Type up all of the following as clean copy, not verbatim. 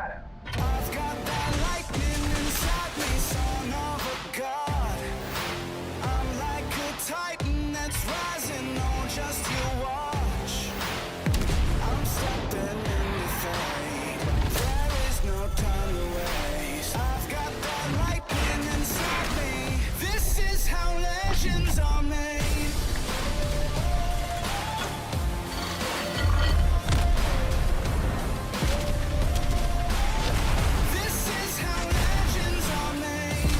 shadow. I've got that lightning inside me, son of a god. I'm like a titan that's rising, oh, just you watch. I'm stepping in the fade, there is no time to waste. I've got that lightning inside me, this is how legends are made. This is how legends are made.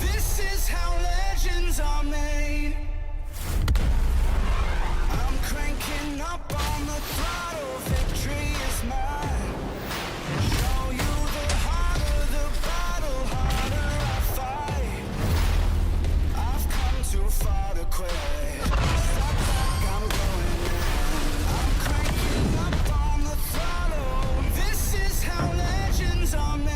This is how legends are made. I'm cranking up on the throttle, victory is mine. Show you the harder the battle, harder I fight. I've come too far to quit. Step back, I'm going in. I'm cranking up on the throttle. This is how legends are made.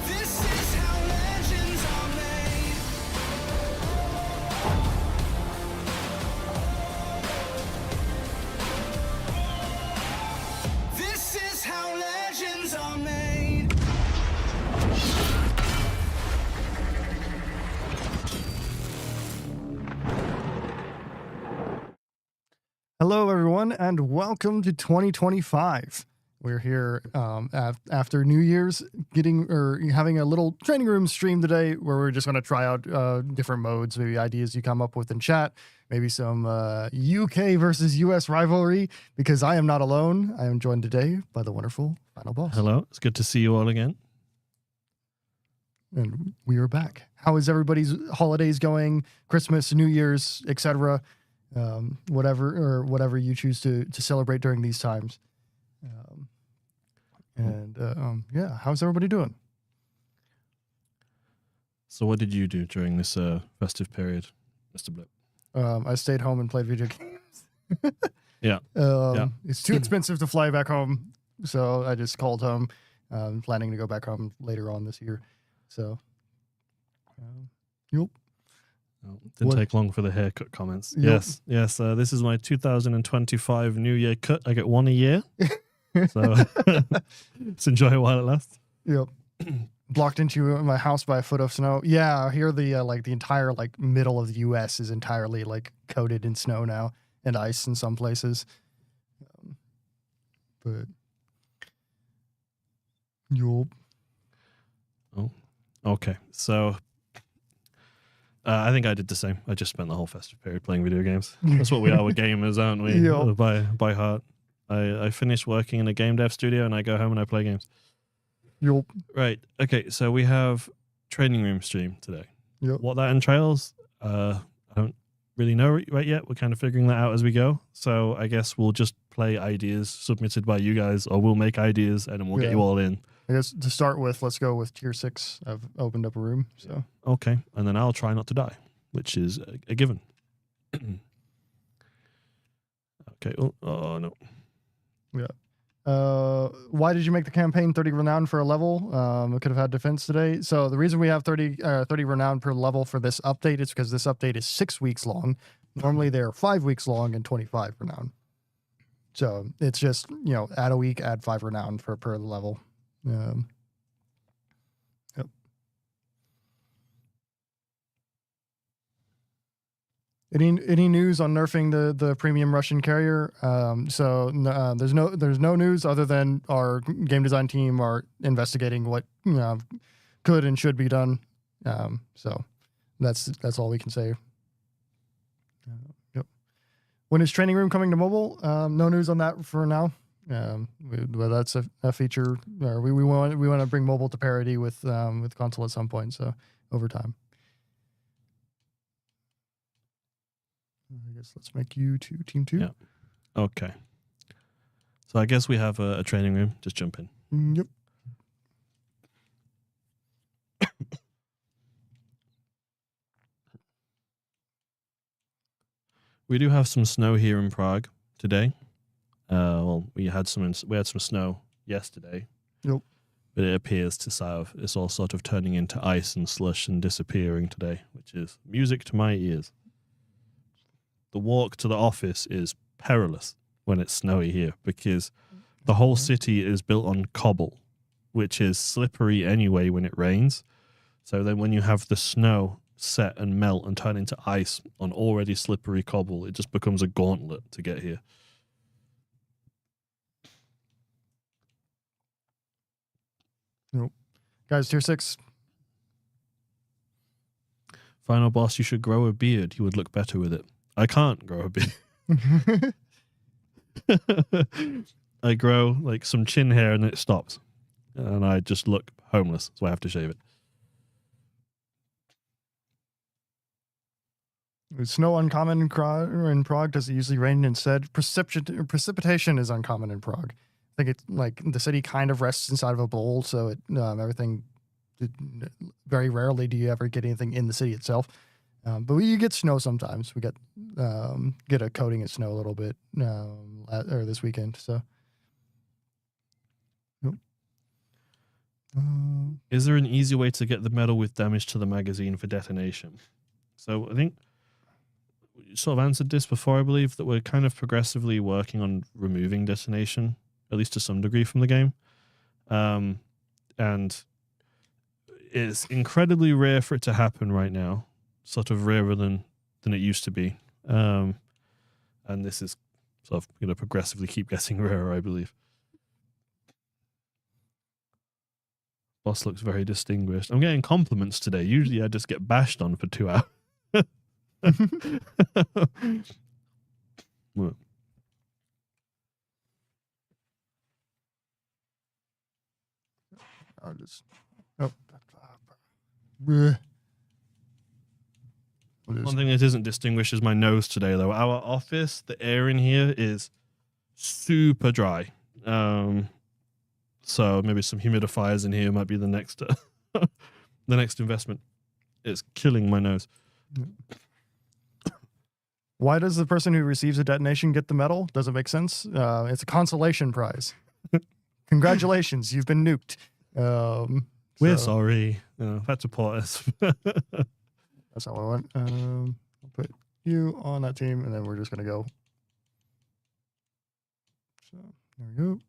This is how legends are made. This is how legends are made. Hello, everyone, and welcome to 2025. We're here after New Year's, having a little training room stream today, where we're just going to try out different modes, maybe ideas you come up with in chat, maybe some UK versus US rivalry. Because I am not alone. I am joined today by the wonderful Final Boss. Hello, it's good to see you all again. And we are back. How is everybody's holidays going? Christmas, New Year's, etc. Whatever you choose to celebrate during these times. Yeah, how's everybody doing? So what did you do during this festive period, Mr. Blip? I stayed home and played video games. Yeah. It's too expensive to fly back home, so I just called home. Planning to go back home later on this year. So, yep. Oh, didn't take long for the haircut comments. Yep. Yes. This is my 2025 New Year cut. I get one a year. So let's enjoy it while it lasts. Yep. Blocked into my house by a foot of snow. Yeah, here the entire middle of the U.S. is entirely coated in snow now and ice in some places. But yup. Oh, okay. So I think I did the same. I just spent the whole festive period playing video games. That's what we are. We're gamers, aren't we? Yep. By heart. I finish working in a game dev studio and I go home and I play games. Yup. Right. Okay. So we have training room stream today. Yep. What that entails, I don't really know right yet. We're kind of figuring that out as we go. So I guess we'll just play ideas submitted by you guys, or we'll make ideas and then we'll get you all in. I guess to start with, let's go with tier 6. I've opened up a room. So Okay. And then I'll try not to die, which is a given. Okay. Oh no. yeah. Why did you make the campaign 30 renown for a level? We could have had defense today. So the reason we have 30 renown per level for this update is because this update is 6 weeks long. Normally they're 5 weeks long and 25 renown. So it's just, add a week, add 5 renown per level. Yep. Any news on nerfing the premium Russian carrier? There's no news other than our game design team are investigating what could and should be done. So that's all we can say. Yep. When is Training Room coming to mobile? No news on that for now. But that's a feature. We want to bring mobile to parity with console at some point. So over time. I guess let's make you team 2. Yeah. Okay. So I guess we have a training room. Just jump in. Yep. We do have some snow here in Prague today. Well, we had some snow yesterday. Yep. But it appears it's all sort of turning into ice and slush and disappearing today, which is music to my ears. The walk to the office is perilous when it's snowy here because the whole city is built on cobble, which is slippery anyway when it rains. So then when you have the snow set and melt and turn into ice on already slippery cobble, it just becomes a gauntlet to get here. Nope. Guys, tier 6. Final boss, you should grow a beard. You would look better with it. I can't grow a beard. I grow like some chin hair and it stops. And I just look homeless, so I have to shave it. Is snow uncommon in Prague? Does it usually rain instead? Precipitation is uncommon in Prague. I think it's like the city kind of rests inside of a bowl, so everything. Very rarely do you ever get anything in the city itself, but you get snow sometimes. We get a coating of snow a little bit or this weekend. So, nope. Is there an easy way to get the medal with damage to the magazine for detonation? So I think you sort of answered this before. I believe that we're kind of progressively working on removing detonation, at least to some degree, from the game. And it's incredibly rare for it to happen right now, sort of rarer than it used to be. And this is sort of going to progressively keep getting rarer, I believe. Boss looks very distinguished. I'm getting compliments today. Usually I just get bashed on for 2 hours. What? I'll just. Oh. Bleh. One thing that isn't distinguished is my nose today, though. Our office, the air in here is super dry. So maybe some humidifiers in here might be the next the next investment. It's killing my nose. Why does the person who receives a detonation get the medal? Does it make sense? It's a consolation prize. Congratulations, you've been nuked. We're sorry. That's a pause. That's all I want. I'll put you on that team, and then we're just going to go. So, there we go.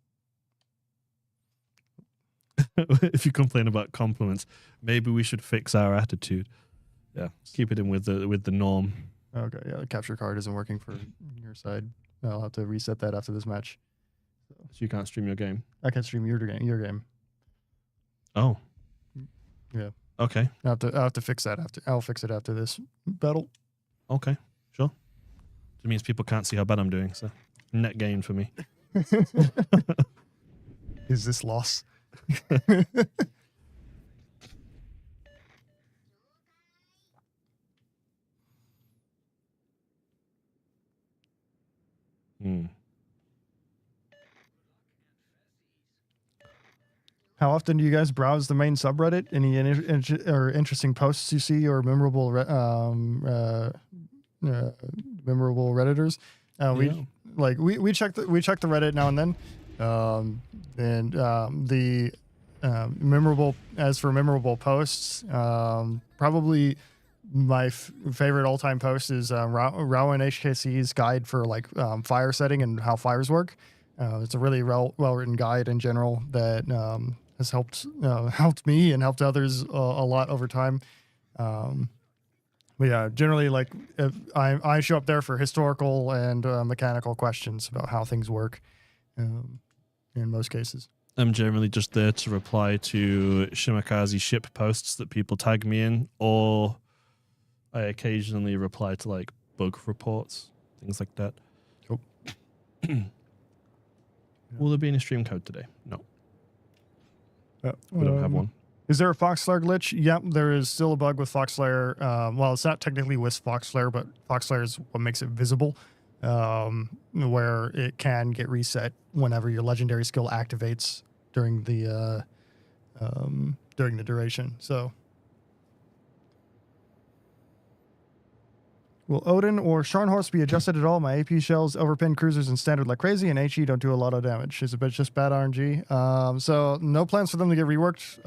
If you complain about compliments, maybe we should fix our attitude. Yeah, keep it in with the norm. Okay, yeah, the capture card isn't working for your side. I'll have to reset that after this match. So you can't stream your game? I can stream your game. Oh. Yeah. Okay. I'll have to fix that after. I'll fix it after this battle. Okay, sure. It means people can't see how bad I'm doing, so net gain for me. Is this loss? How often do you guys browse the main subreddit? Any interesting posts you see or memorable memorable Redditors? We check the Reddit now and then, the memorable posts, probably my favorite all-time post is Rowan HKC's guide for fire setting and how fires work. It's a really well-written guide in general that has helped me and helped others a lot over time. But yeah, generally, if I show up there for historical and mechanical questions about how things work in most cases. I'm generally just there to reply to Shimakaze ship posts that people tag me in, or I occasionally reply to bug reports, things like that. Oh. Will there be any stream code today? No. We don't have one. Is there a Foxflare glitch? Yep, there is still a bug with Foxflare. Well, it's not technically with Foxflare, but Foxflare is what makes it visible, where it can get reset whenever your legendary skill activates during the duration. So, Will Odin or Scharnhorst be adjusted at all? My AP shells overpin cruisers and standard like crazy, and HE don't do a lot of damage. Is it just bad RNG? So no plans for them to get reworked. If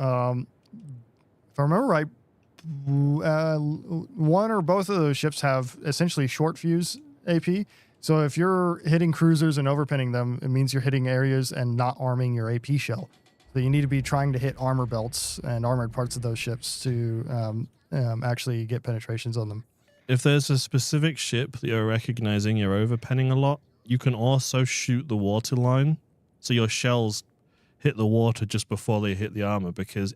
I remember right, one or both of those ships have essentially short fuse AP. So if you're hitting cruisers and overpinning them, it means you're hitting areas and not arming your AP shell. So you need to be trying to hit armor belts and armored parts of those ships to actually get penetrations on them. If there's a specific ship that you're recognizing you're overpenning a lot, you can also shoot the water line. So your shells hit the water just before they hit the armor, because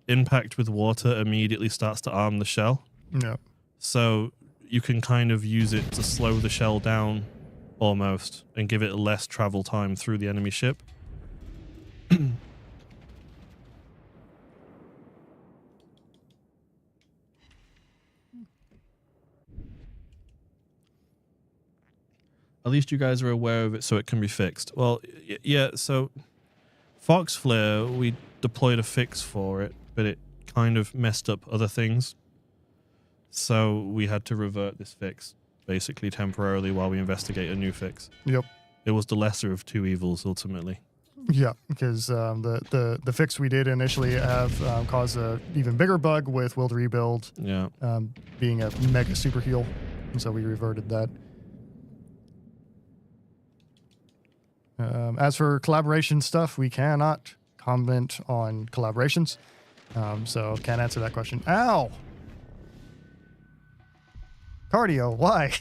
impact with water immediately starts to arm the shell. Yeah. So you can kind of use it to slow the shell down almost and give it less travel time through the enemy ship. At least you guys are aware of it so it can be fixed. Well, yeah, so Fox Flare, we deployed a fix for it, but it kind of messed up other things. So we had to revert this fix, basically temporarily, while we investigate a new fix. Yep. It was the lesser of two evils, ultimately. Yeah, because the fix we did initially have caused an even bigger bug with Will to Rebuild being a mega super heal, and so we reverted that. As for collaboration stuff, we cannot comment on collaborations, so can't answer that question. Ow! Cardio, why?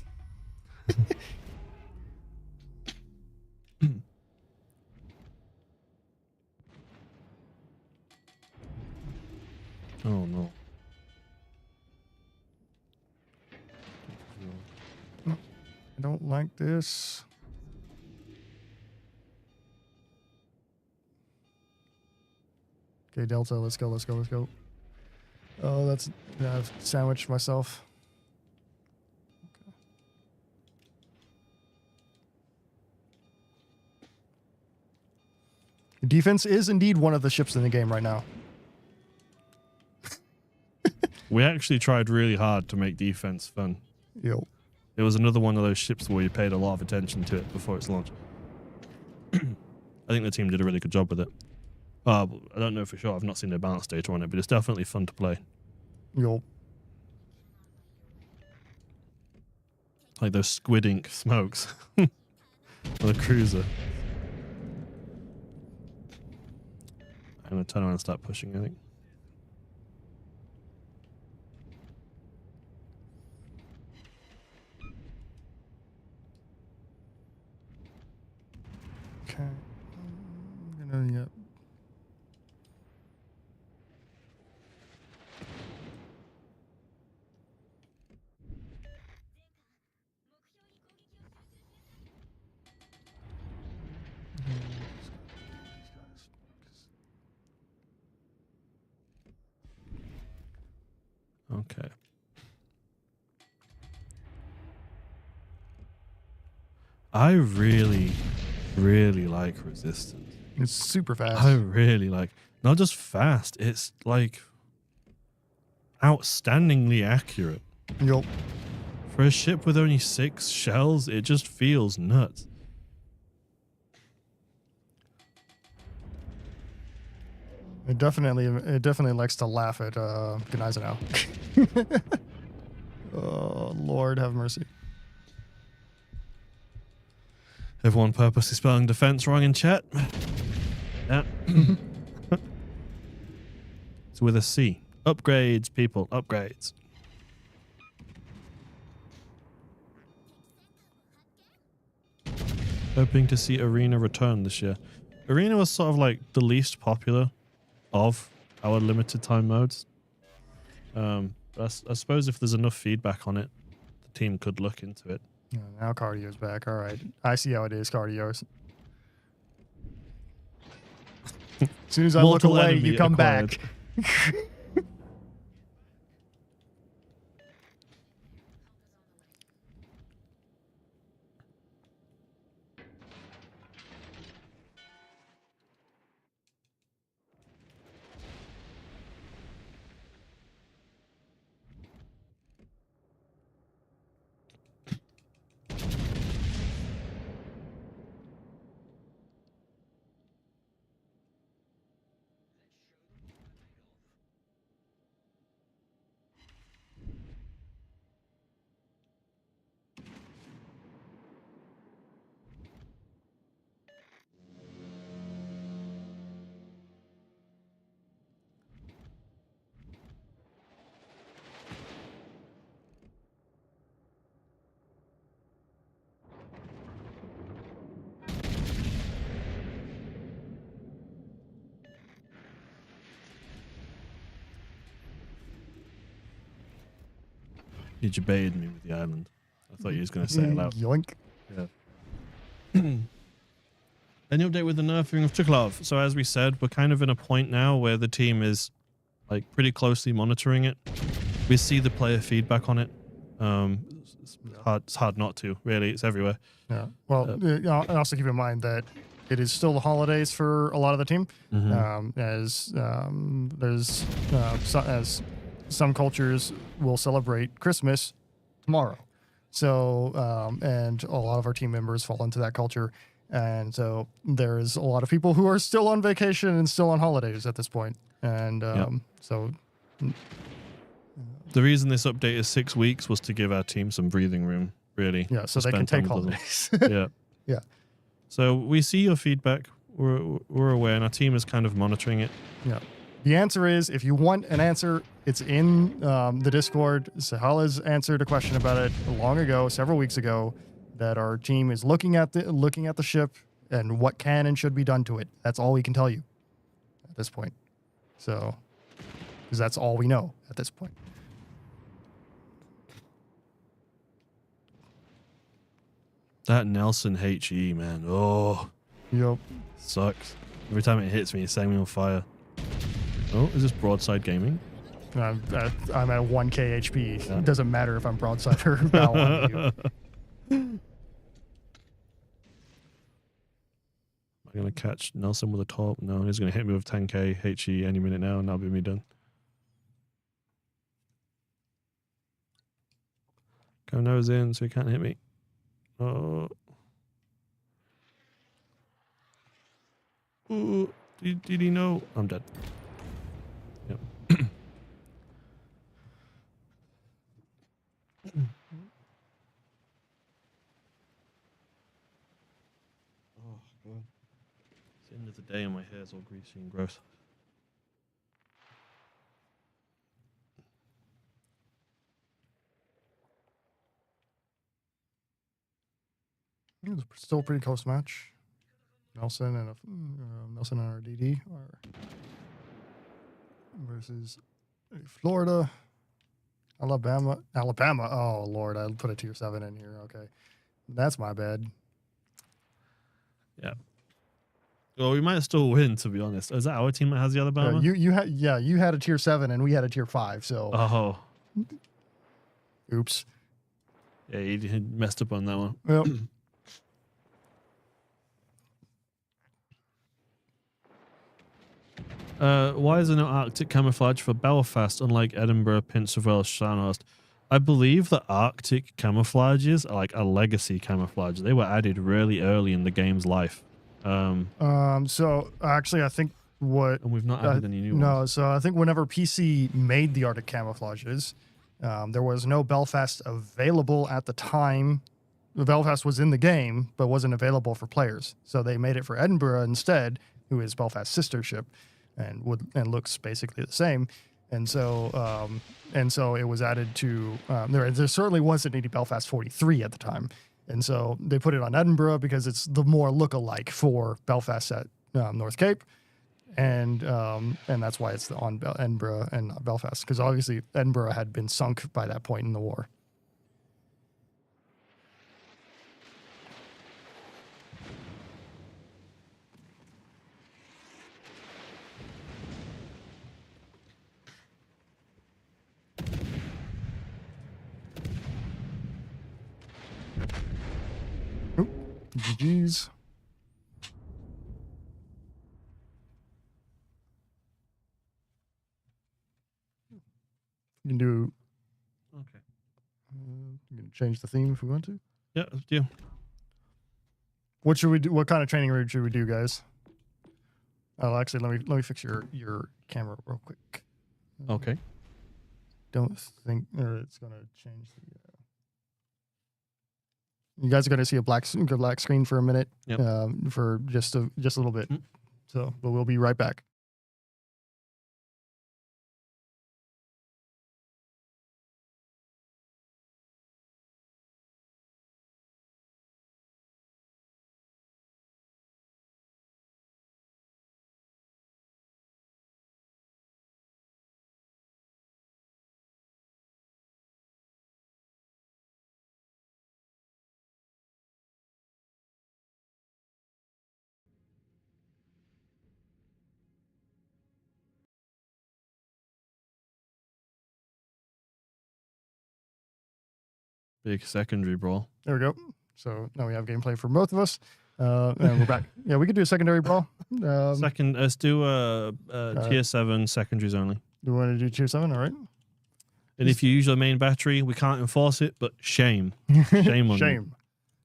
Oh no. I don't like this. Okay, Delta, let's go, let's go, let's go. Oh, that's... I've sandwiched myself. Okay. Defense is indeed one of the ships in the game right now. We actually tried really hard to make defense fun. Yo. It was another one of those ships where you paid a lot of attention to it before its launch. I think the team did a really good job with it. I don't know for sure. I've not seen the balance data on it, but it's definitely fun to play. Yo. Like those squid ink smokes on the cruiser. I'm going to turn around and start pushing, I think. Okay. I'm gonna, yeah. Okay. I really, really like Resistance. It's super fast. I really like, not just fast, it's like outstandingly accurate. Yup. For a ship with only 6 shells, it just feels nuts. It definitely likes to laugh at Gneisenau. Oh, Lord have mercy. Everyone purposely spelling defense wrong in chat. Yeah. It's with a C. Upgrades, people. Upgrades. Hoping to see Arena return this year. Arena was sort of like the least popular of our limited time modes. But I suppose if there's enough feedback on it, the team could look into it. Yeah, now Cardio's back. All right. I see how it is, Cardio's. As soon as I look Mortal away, enemy you come acquired. back. You debated me with the island. I thought you was going to say it out. Yoink. Yeah. Any update with the nerfing of Tuklov? So as we said, we're kind of in a point now where the team is like pretty closely monitoring it. We see the player feedback on it. It's hard not to, really. It's everywhere. Yeah. Well, also keep in mind that it is still the holidays for a lot of the team, as some cultures will celebrate Christmas tomorrow. So, and a lot of our team members fall into that culture. And so there's a lot of people who are still on vacation and still on holidays at this point. And so the reason this update is 6 weeks was to give our team some breathing room, really. Yeah, so they can take holidays. Yeah. Yeah. So we see your feedback. We're aware, and our team is kind of monitoring it. Yeah. The answer is, if you want an answer, it's in the Discord. Sahala's answered a question about it long ago, several weeks ago, that our team is looking at the ship and what can and should be done to it. That's all we can tell you at this point. So, because that's all we know at this point. That Nelson HE, man. Oh, Yep. sucks. Every time it hits me, it's setting me on fire. Oh, is this broadside gaming? I'm at 1k HP. Yeah. It doesn't matter if I'm broadside or bow on you. Am I going to catch Nelson with a top? No, he's going to hit me with 10k HE any minute now, and that'll be me done. Go nose in so he can't hit me. Oh. Ooh, did he know? I'm dead. Yep. Oh, God. It's the end of the day and my hair's all greasy and gross. It was still a pretty close match. Nelson and our DD versus Florida, Alabama. Oh Lord, I put a tier 7 in here. Okay, that's my bad. Yeah. Well, we might still win, to be honest. Is that our team that has the Alabama? You had a tier 7 and we had a tier 5. So Oh. Oops. Yeah, he messed up on that one. Yep. Why is there no Arctic camouflage for Belfast, unlike Edinburgh, Prince of Wales, Sandhurst? I believe the Arctic camouflages are like a legacy camouflage. They were added really early in the game's life. So actually, I think And we've not added any new ones. No, so I think whenever PC made the Arctic camouflages, there was no Belfast available at the time. Belfast was in the game, but wasn't available for players. So they made it for Edinburgh instead, who is Belfast's sister ship, and looks basically the same. And so it was added to. There certainly wasn't any Belfast 43 at the time, and so they put it on Edinburgh because it's the more look-alike for Belfast at North Cape, and that's why it's on Edinburgh and not Belfast, because obviously Edinburgh had been sunk by that point in the war. GG's. You can do. Okay. You can change the theme if we want to. Yeah, let's do. What should we do? What kind of training route should we do, guys? Oh, actually, let me fix your camera real quick. Okay. Don't think, or it's gonna change the. You guys are gonna see a black screen for a minute, yep. For just a little bit. So, but we'll be right back. Big secondary brawl. There we go. So now we have gameplay for both of us. And we're back. Yeah, we could do a secondary brawl. Let's do tier 7 secondaries only. Do you want to do tier 7? All right. And if you use your main battery, we can't enforce it, but shame. Shame on you. Shame.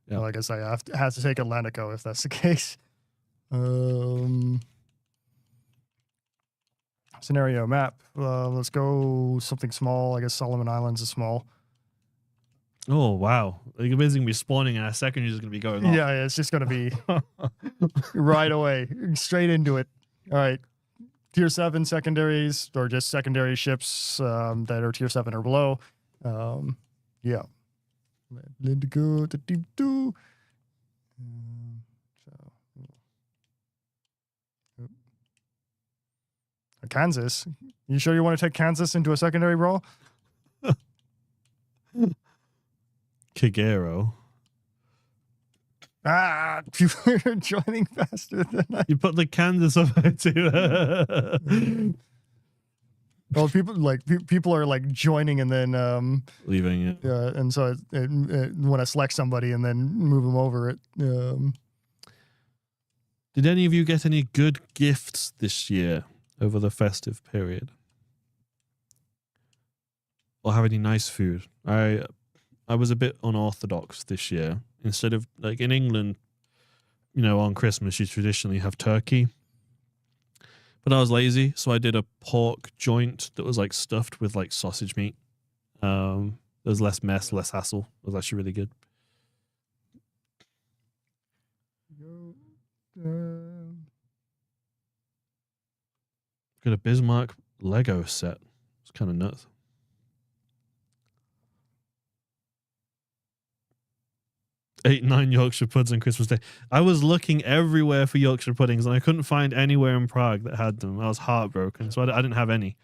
Yeah. Well, I guess I have to take Atlantico if that's the case. Scenario map. Let's go something small. I guess Solomon Islands is small. Oh, wow. You're basically going to be spawning and our secondary is going to be going off. Yeah, it's just going to be right away, straight into it. All right. Tier 7 secondaries or just secondary ships that are tier 7 or below. Yeah. Atlantico, Kansas. You sure you want to take Kansas into a secondary brawl? Kagero. Ah, people are joining faster than I. You put the Kansas up there too. Well, people are like joining and then Leaving it. yeah, and so when I select somebody and then move them over it. Did any of you get any good gifts this year over the festive period? Or have any nice food? I was a bit unorthodox this year. Instead of, like, in England, you know, on Christmas you traditionally have turkey. But I was lazy, so I did a pork joint that was like stuffed with like sausage meat. There was less mess, less hassle. It was actually really good. Got a Bismarck Lego set. It's kind of nuts. Eight, 9 Yorkshire puds on Christmas Day. I was looking everywhere for Yorkshire puddings and I couldn't find anywhere in Prague that had them. I was heartbroken, so I didn't have any.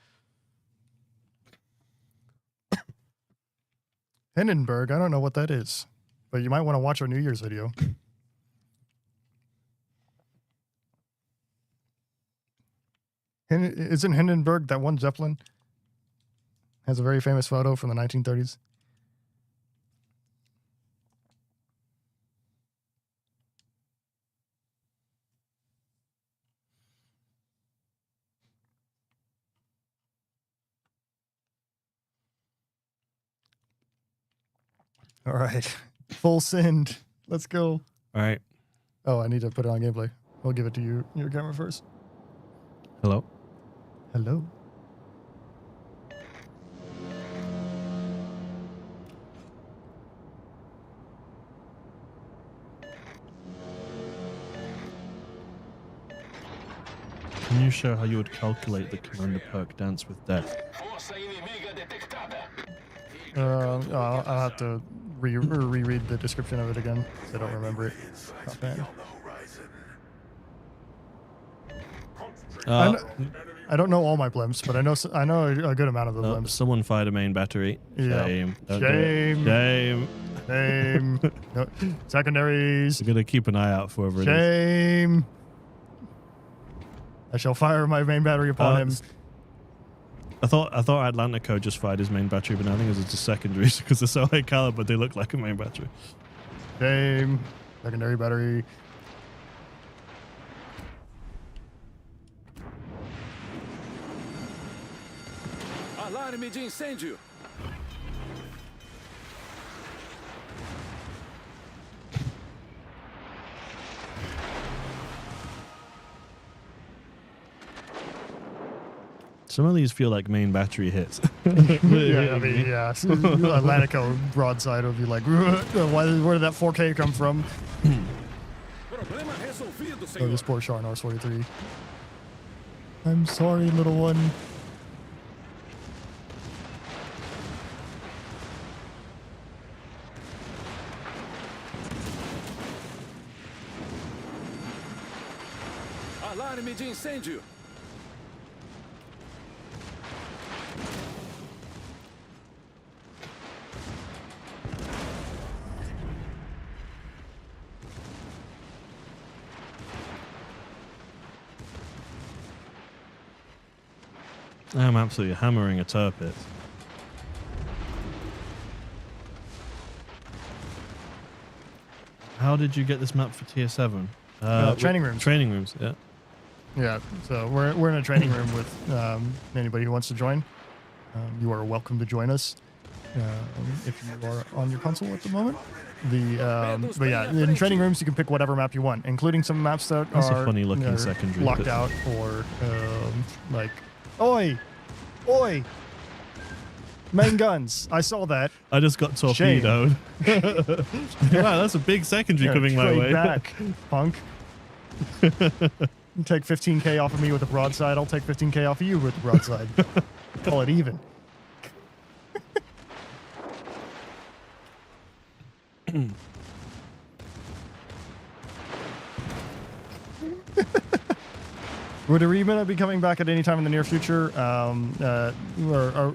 Hindenburg, I don't know what that is, but you might want to watch our New Year's video. Isn't Hindenburg that one Zeppelin? Has a very famous photo from the 1930s. All right. Full send. Let's go. All right. Oh, I need to put it on gameplay. I'll give it to you, your camera first. Hello. Hello. Can you show how you would calculate the commander perk Dance with Death? I'll have to reread the description of it again, because I don't remember it offhand. I don't know all my blimps, but I know a good amount of the blimps. Someone fired a main battery. Yeah. Shame. Shame. Shame. No. Secondaries. We're gonna keep an eye out for whoever it is. Shame. I shall fire my main battery upon him. I thought Atlantico just fired his main battery, but I think it was just secondaries because they're so high caliber they look like a main battery. Shame. Secondary battery. Alarme de incêndio. Some of these feel like main battery hits. Yeah, I mean, yeah. Atlantico broadside would be like, where did that 4K come from? Problema resolvido, Oh, senhor. this poor Char Norse 43. I'm sorry, little one. Alarme de incêndio. I'm absolutely hammering a turpit. How did you get this map for tier 7? Training rooms. Training rooms, yeah. Yeah, so we're in a training room with anybody who wants to join. You are welcome to join us if you are on your console at the moment. But yeah, in training rooms you can pick whatever map you want, including some maps that That's are a funny looking secondary locked bit. out or like, oi, main guns. I saw that. I just got torpedoed. Wow, that's a big secondary Yeah, coming my trade way. back, punk. You take 15k off of me with a broadside, I'll take 15k off of you with a broadside. Call it even. Would Arena be coming back at any time in the near future?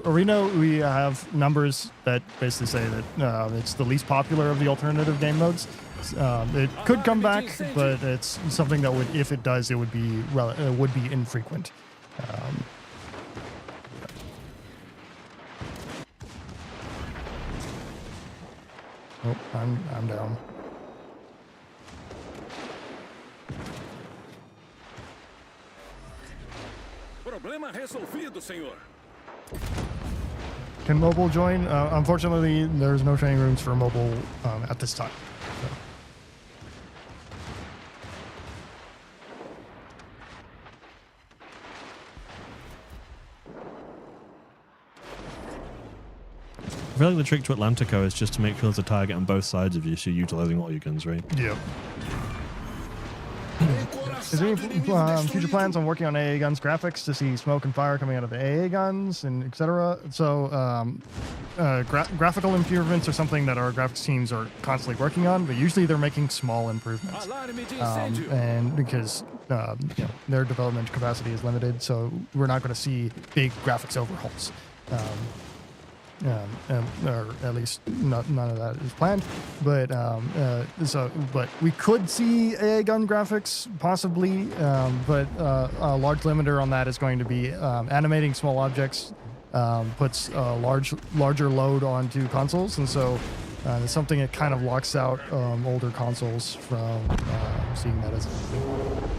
Arena, we have numbers that basically say that it's the least popular of the alternative game modes. It could come back, but it's something that would, if it does, it would be infrequent. Oh, I'm down. Problema resolvido, senhor. Can mobile join? Unfortunately, there's no training rooms for mobile at this time. So. I feel like the trick to Atlantico is just to make sure there's a target on both sides of you, so you're utilizing all your guns, right? Yep. Is there any future plans on working on AA guns graphics to see smoke and fire coming out of the AA guns and etc.? So graphical improvements are something that our graphics teams are constantly working on, but usually they're making small improvements. And because their development capacity is limited, so we're not going to see big graphics overhauls. Or at least none of that is planned. But but we could see AA gun graphics possibly. But a large limiter on that is going to be animating small objects puts a larger load onto consoles, and so it's something that kind of locks out older consoles from seeing that as a thing.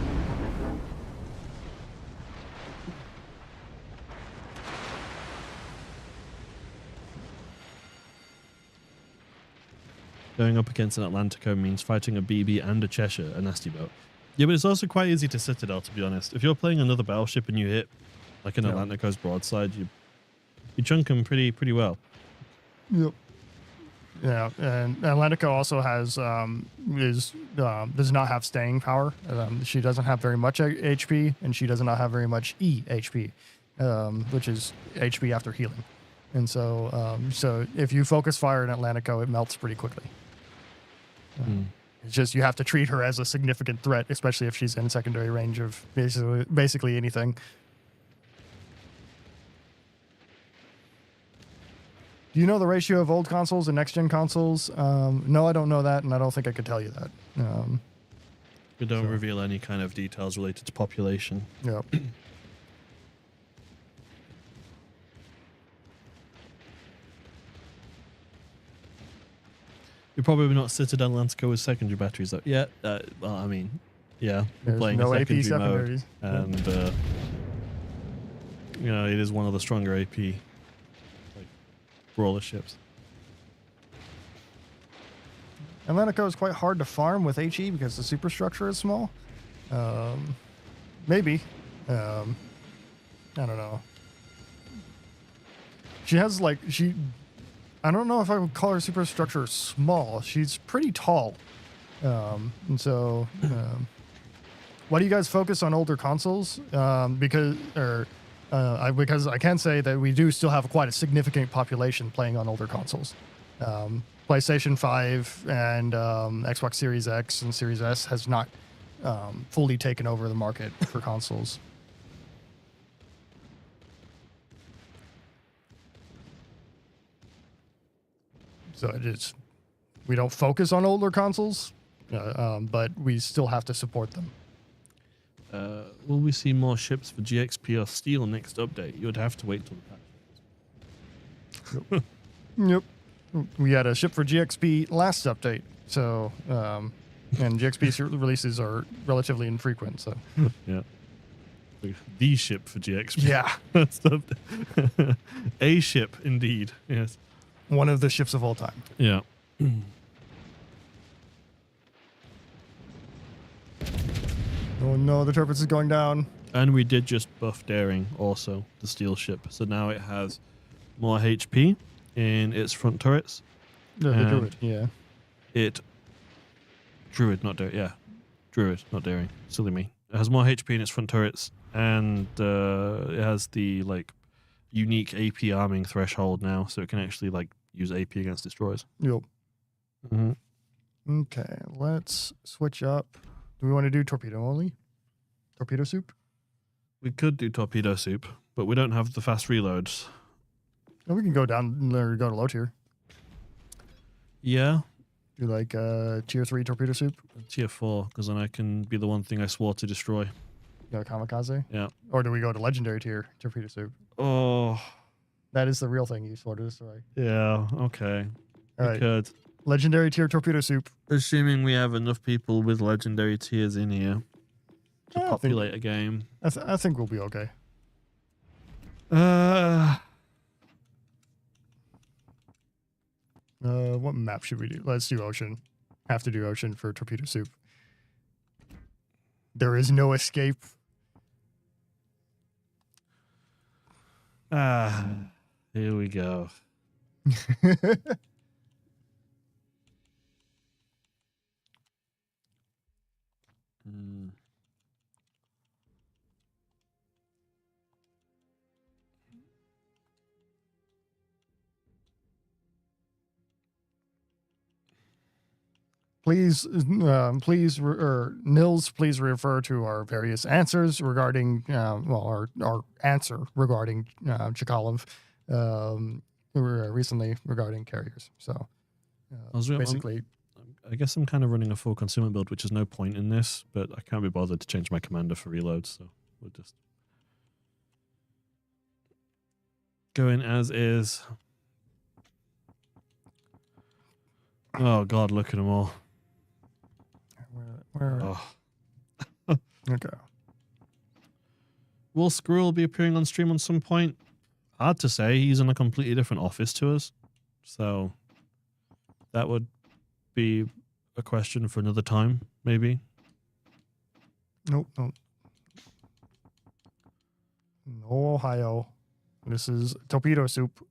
Going up against an Atlantico means fighting a BB and a Cheshire, a nasty boat. Yeah, but it's also quite easy to Citadel, to be honest. If you're playing another battleship and you hit like an Atlantico's broadside, you chunk them pretty well. Yep. Yeah, and Atlantico also has does not have staying power. She doesn't have very much HP, and she does not have very much HP, which is HP after healing. And so, so if you focus fire in Atlantico, it melts pretty quickly. It's just you have to treat her as a significant threat, especially if she's in secondary range of basically anything. Do you know the ratio of old consoles and next-gen consoles? No, I don't know that, and I don't think I could tell you that. We don't reveal any kind of details related to population. Yep. You're probably not Citadel Atlantico with secondary batteries, though. Yeah, well, I mean, yeah, we're There's playing no a AP secondary secondaries. mode, and it is one of the stronger AP brawler ships. Atlantico is quite hard to farm with HE because the superstructure is small. Maybe. I don't know. She has I don't know if I would call her superstructure small. She's pretty tall. And so, why do you guys focus on older consoles? Because I can say that we do still have quite a significant population playing on older consoles. PlayStation 5 and Xbox Series X and Series S has not fully taken over the market for consoles. So we don't focus on older consoles, but we still have to support them. Will we see more ships for GXP or Steel next update? You would have to wait till the patch. Yep. we had a ship for GXP last update, so and GXP releases are relatively infrequent. So Yeah. The ship for GXP. yeah, A ship indeed. Yes. one of the ships of all time. Yeah. Oh no, the Torpedo is going down. And we did just buff Daring also, the steel ship. So now it has more HP in its front turrets. The And Druid, yeah. Druid, not Daring. Yeah. Druid, not Daring. Silly me. It has more HP in its front turrets, and it has the like unique AP arming threshold now, so it can actually like use AP against destroyers. Yep. Mm-hmm. Okay, let's switch up. Do we want to do torpedo only? Torpedo soup? We could do torpedo soup, but we don't have the fast reloads. No, we can go down or go to low tier. Yeah, Do like tier 3 torpedo soup. tier 4, because then I can be the one thing I swore to destroy. Go kamikaze. Yeah. Or do we go to legendary tier torpedo soup? Oh, That is the real thing you swore to destroy. yeah. Okay. All We right. could. Legendary tier torpedo soup. Assuming we have enough people with legendary tiers in here to populate a game. I think we'll be okay. What map should we do? Let's do ocean. Have to do ocean for torpedo soup. There is no escape. Here we go. Hmm. Please, Nils, please refer to our various answers regarding, our answer regarding Chkalov recently regarding carriers. So basically, I guess I'm kind of running a full consumer build, which is no point in this, but I can't be bothered to change my commander for reloads, so we'll just go in as is. Oh God, look at them all. where Oh. okay. Will Squirrel be appearing on stream on some point? Hard to say. He's in a completely different office to us. So that would be a question for another time, maybe. Nope. No, Ohio. This is torpedo soup.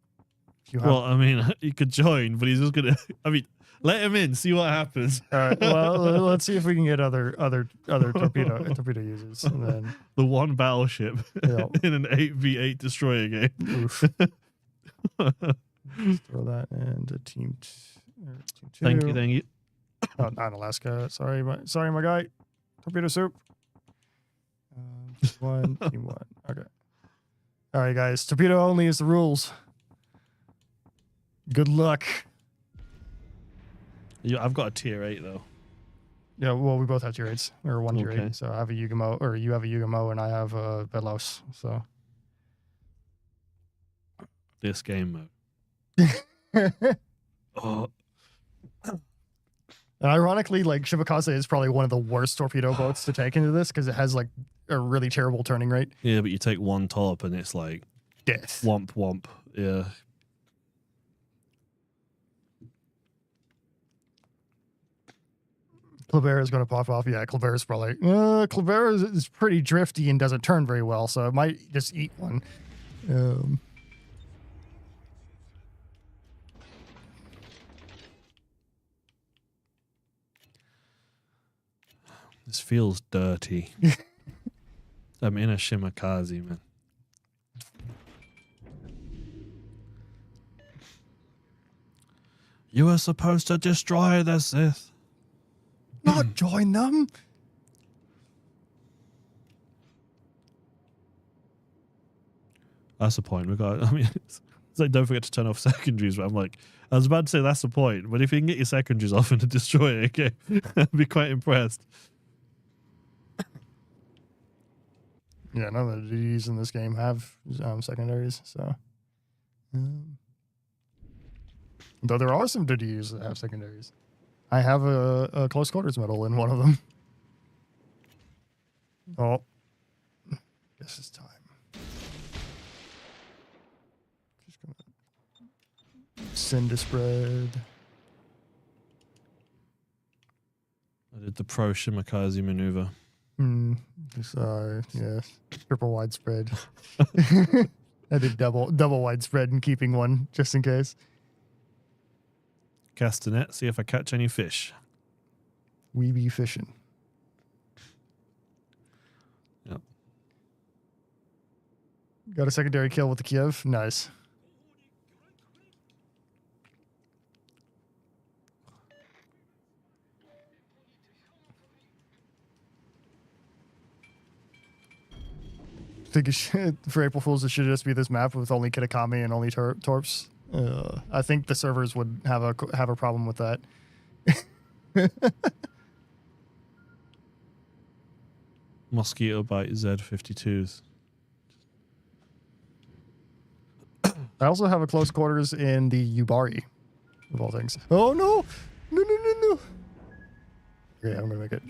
Well, I mean, he could join, but he's just gonna. I mean, let him in, see what happens. All right. Well, let's see if we can get other torpedo users. And then The one battleship Yeah. in an 8v8 destroyer game. oof. Let's throw that into team 2. Thank you. Oh, not Alaska. Sorry, my guy. Torpedo soup. Team 1. Okay. All right, guys. Torpedo only is the rules. Good luck. I've got a tier 8 though. Yeah, well, we both have tier 8s, or one tier Okay. 8. So I have a Yugamo, or you have a Yugamo, and I have a Bedlos. So. This game mode. Oh, And ironically, like Shibakaze is probably one of the worst torpedo boats to take into this because it has like a really terrible turning rate. yeah, but you take one top and it's like Death. womp womp. Yeah. Kleber is going to pop off. Yeah, Kleber is probably. Kleber is pretty drifty and doesn't turn very well, so it might just eat one. This feels dirty. I'm in a Shimakaze, man. You were supposed to destroy the Sith. Not join them. That's the point. I mean, it's like don't forget to turn off secondaries. But I'm like, I was about to say that's the point. But if you can get your secondaries off in a destroyer game, I'd be quite impressed. Yeah, none of the DDs in this game have secondaries, so. Though there are some DDUs that have secondaries. I have a close quarters medal in one of them. Oh. Guess it's time. Just gonna send a spread. I did the pro Shimakaze maneuver. Yes. Triple widespread. I did double widespread and keeping one just in case. Cast a net, see if I catch any fish. We be fishing. Yep. Got a secondary kill with the Kiev. Nice. Think for April Fools it should just be this map with only Kitakami and only torps. I think the servers would have a problem with that. Mosquito bite Z52s. I also have a close quarters in the Yubari, of all things. Oh no! No! Okay, I'm gonna make it.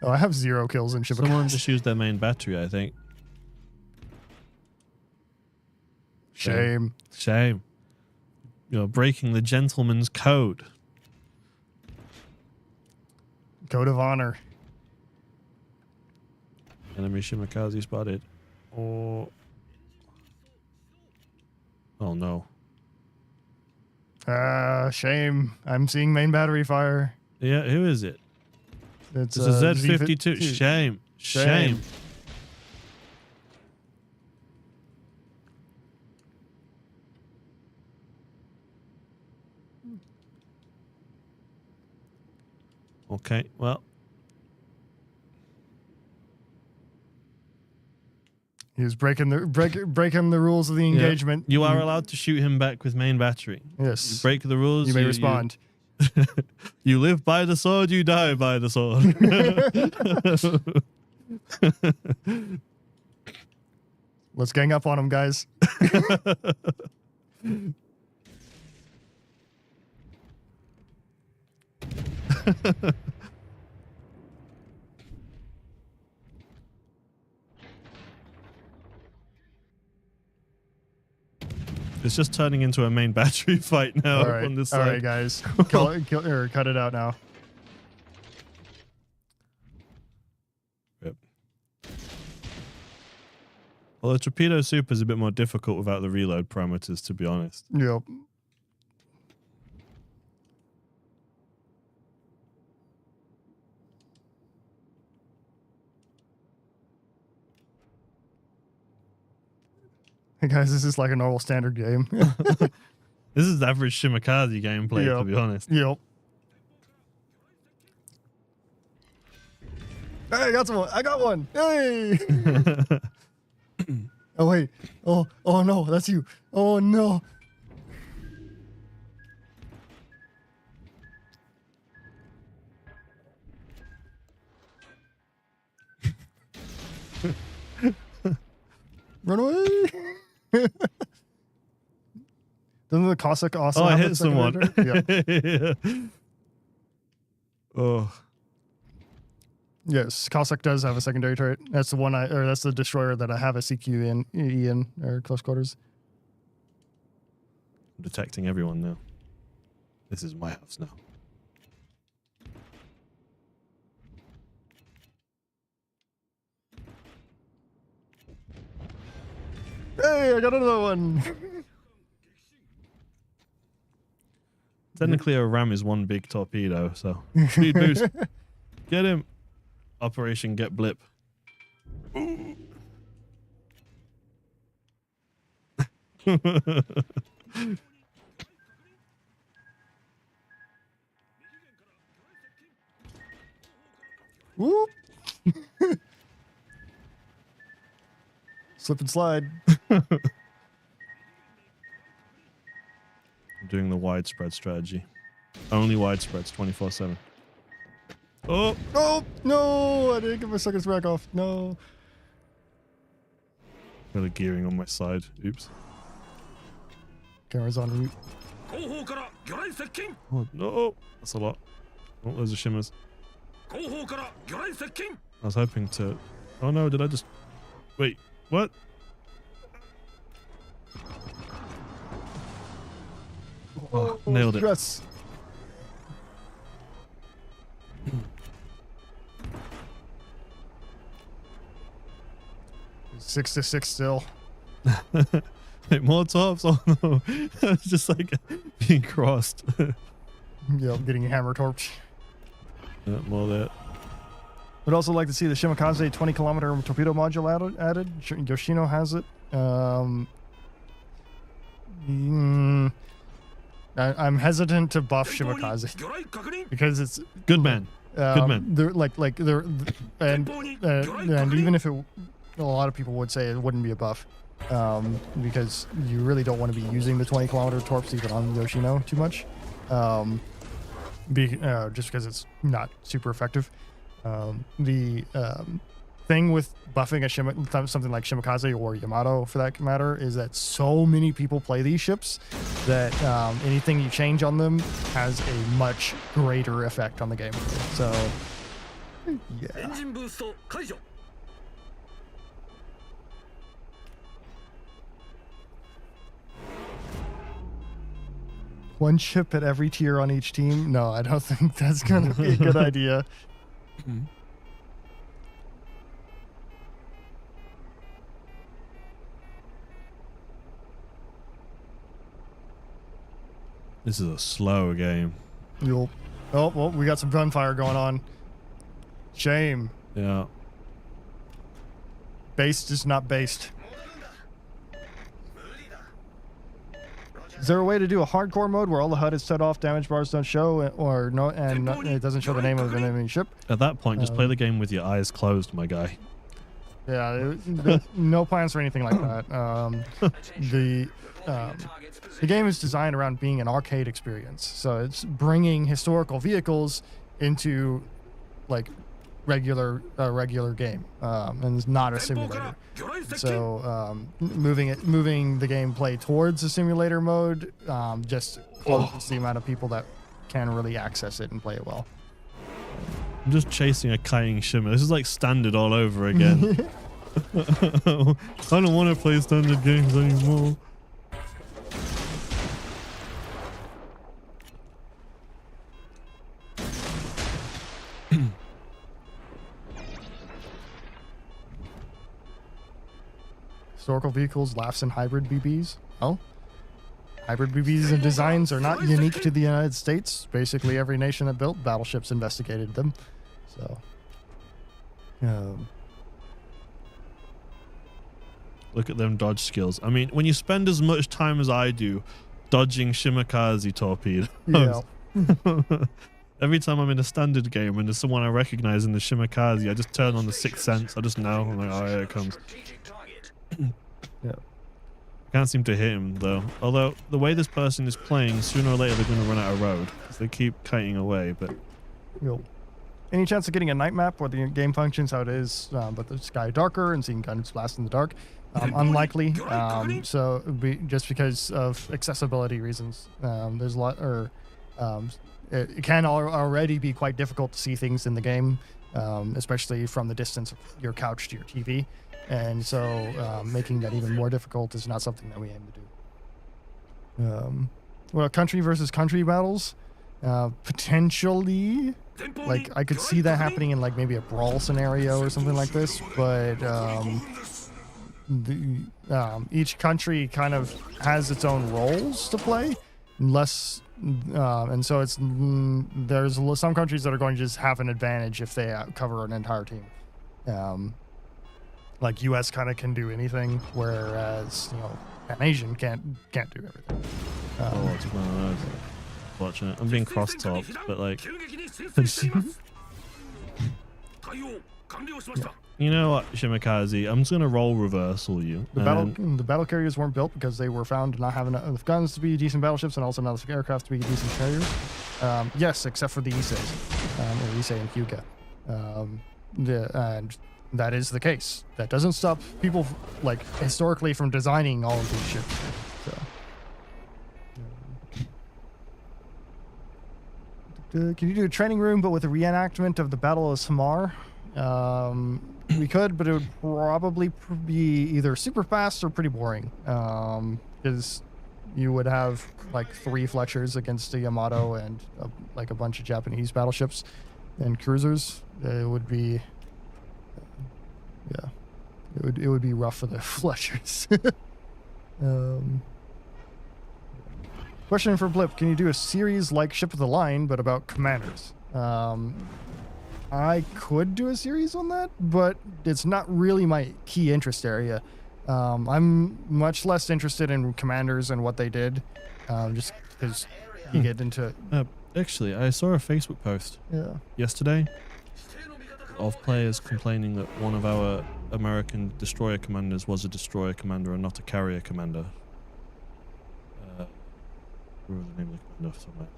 Oh, I have 0 kills in Shibakaze. Someone just used their main battery, I think. Shame. You're breaking the gentleman's code. Code of honor. Enemy Shimakaze spotted. Oh no. Shame. I'm seeing main battery fire. Yeah, who is it? It's a Z52. Shame. Okay, well. He was breaking the rules of the engagement. You are allowed to shoot him back with main battery. Yes. You break the rules. You may respond. You live by the sword, you die by the sword. Let's gang up on him, guys. It's just turning into a main battery fight now on this side. All right, guys. Cut it out now. Yep. Well, the Torpedo Super is a bit more difficult without the reload parameters, to be honest. Yep. Hey guys, this is like a normal standard game. This is average Shimakaze gameplay, to be honest. Yep. Hey, I got someone. I got one. Hey. Oh wait. Oh no, that's you. Oh no. Run away. Doesn't the Cossack also have I hit someone. Yeah. Oh. Yes, Cossack does have a secondary turret. That's the one that's the destroyer that I have a CQ in or close quarters. I'm detecting everyone now. This is my house now. Hey, I got another one. Technically, a ram is one big torpedo, so speed boost. Get him. Operation Get Blip. Whoop. Slip and slide. I'm doing the widespread strategy. Only widespreads 24/7. Oh! Oh no! I didn't get my second rack off. No. Really gearing on my side. Oops. Camera's on mute. 後方から魚雷接近 Oh, no. That's a lot. Oh, there's the shimmers. 後方から魚雷接近 I was hoping to... Oh, no. Did I just... Wait. What? Oh, nailed it. Yes. 6-6 still. Wait, more tops? Oh, no. It's just like being crossed. Yeah, I'm getting hammer torch. Yeah, more there. Would also like to see the Shimakaze 20-kilometer torpedo module added. Yoshino has it. I'm hesitant to buff Shimakaze 魚雷確認 because it's Good man. Good man. they're they're and even if it, a lot of people would say it wouldn't be a buff, because you really don't want to be using the 20-kilometer torps even on Yoshino too much, just because it's not super effective. The thing with buffing something like Shimakaze or Yamato for that matter is that so many people play these ships that anything you change on them has a much greater effect on the game. So エン yeah. ジンブースト解除 One ship at every tier on each team? No, I don't think that's going to be a good idea. This is a slow game. Oh, well, we got some gunfire going on. Shame. Yeah. Based is not based. Is there a way to do a hardcore mode where all the HUD is set off, damage bars don't show, or no, and it doesn't show the name of an enemy ship? At that point, just play the game with your eyes closed, my guy. Yeah, no plans for anything like that. The game is designed around being an arcade experience, so it's bringing historical vehicles into like regular game, and it's not a simulator. So moving the gameplay towards a simulator mode just closes the amount of people that can really access it and play it well. I'm just chasing a kiting shimmer. This is like standard all over again. I don't want to play standard games anymore. Historical vehicles, laughs, and hybrid BBs. Oh, hybrid BBs and designs are not unique to the United States. Basically, every nation that built battleships investigated them. So, Look at them dodge skills. I mean, when you spend as much time as I do dodging Shimakaze torpedoes, yeah. every time I'm in a standard game and there's someone I recognize in the Shimakaze, I just turn on the Sixth Sense. I just know. I'm like, oh, here it comes. Yeah. Can't seem to hit him though. Although the way this person is playing, sooner or later they're going to run out of road because they keep kiting away. But Yo. Any chance of getting a night map where the game functions how it is, but the sky darker and seeing guns blast in the dark? Unlikely. Just because of accessibility reasons. There's a lot, it can already be quite difficult to see things in the game, especially from the distance of your couch to your TV. And so making that even more difficult is not something that we aim to do. Well, country versus country battles, potentially, like I could see that happening in like maybe a brawl scenario or something like this, but each country kind of has its own roles to play, and so there's some countries that are going to just have an advantage if they cover an entire team. Like US kind of can do anything, whereas an Asian can't do everything. Watching it. I'm being cross-topped, but like, you know what, Shimakaze, I'm just gonna roll reversal you. The battle carriers weren't built because they were found to not have enough guns to be decent battleships and also not enough aircraft to be decent carriers. Yes, except for the Issei's, or Issei and Hyuga. And that is the case. That doesn't stop people, like, historically from designing all of these ships. So, Can you do a training room, but with a reenactment of the Battle of Samar? We could, but it would probably be either super fast or pretty boring. Because you would have like 3 Fletchers against a Yamato and like a bunch of Japanese battleships and cruisers. It would be, yeah, it would be rough for the Fletchers. Question for Blip: can you do a series like Ship of the Line, but about commanders? I could do a series on that, but it's not really my key interest area. I'm much less interested in commanders and what they did, just because you get into... Actually, I saw a Facebook post yesterday of players complaining that one of our American destroyer commanders was a destroyer commander and not a carrier commander. What was the name of the commander somewhere?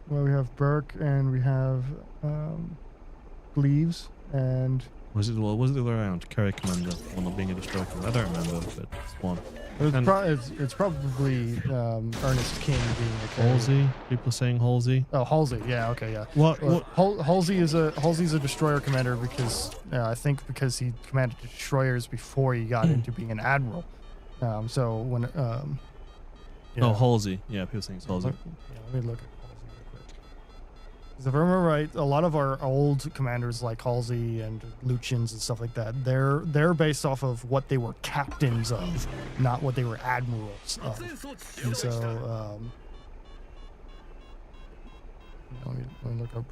Well, we have Burke and we have Gleaves and... Was it the other way around? Carrier commander, one not being a destroyer commander? I don't remember, but it's one. It's probably Ernest King being a carrier. Halsey? People are saying Halsey? Oh, Halsey. Yeah, okay, yeah. What? Halsey's a destroyer commander because I think because he commanded destroyers before he got into being an admiral. So when Oh, Halsey. Yeah, people saying it's Halsey. Yeah, let me look at Halsey real quick. 'Cause if I remember right, a lot of our old commanders like Halsey and Lucians and stuff like that, they're based off of what they were captains of, not what they were admirals of. And so, let me look up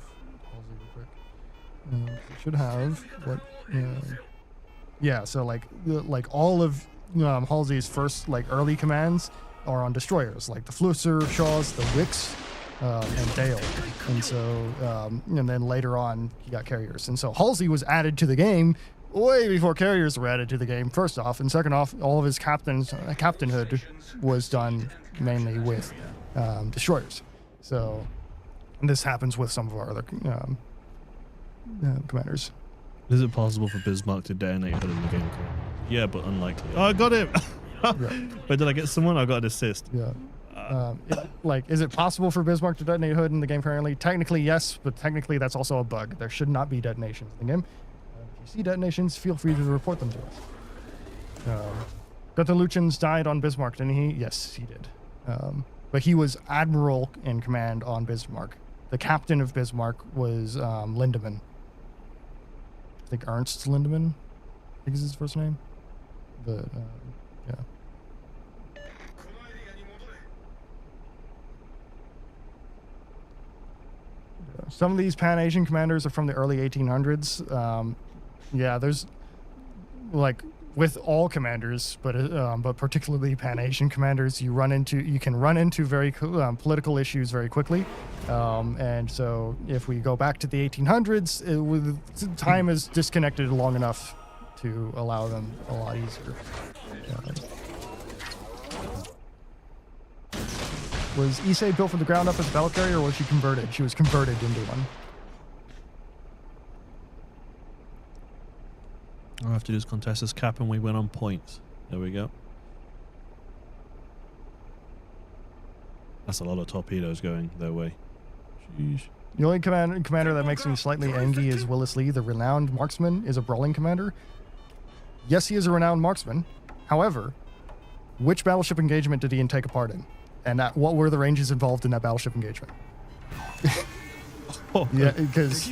Halsey real quick. It should have what. Yeah, so like all of Halsey's first like early commands are on destroyers, like the Flusser, Shaws, the Wicks, and Dale. And so, and then later on, you got carriers. And so Halsey was added to the game way before carriers were added to the game, first off. And second off, all of his captainhood was done mainly with destroyers. So this happens with some of our other commanders. Is it possible for Bismarck to detonate hood in the game? Yeah, but unlikely. Oh, I got him! But did I get someone? I got an assist. Yeah. Is it possible for Bismarck to detonate hood in the game currently? Technically, yes, but technically that's also a bug. There should not be detonations in the game. If you see detonations, feel free to report them to us. Gutta Lucians died on Bismarck, didn't he? Yes, he did. But he was admiral in command on Bismarck. The captain of Bismarck was Lindemann. I think Ernst Lindemann, I think is his first name. But, yeah. Some of these Pan-Asian commanders are from the early 1800s. Yeah, there's like with all commanders, but particularly Pan-Asian commanders, you can run into very political issues very quickly. And so if we go back to the 1800s, time is disconnected long enough to allow them a lot easier. Was Issei built from the ground up as a battle carrier, or was she converted? She was converted into one. All I have to do is contest this cap and we win on points. There we go. That's a lot of torpedoes going their way. Sheesh. The only commander that makes me slightly angry is Willis Lee, the renowned marksman, is a brawling commander. Yes, he is a renowned marksman. However, which battleship engagement did he take a part in? And what were the ranges involved in that battleship engagement? Yeah, because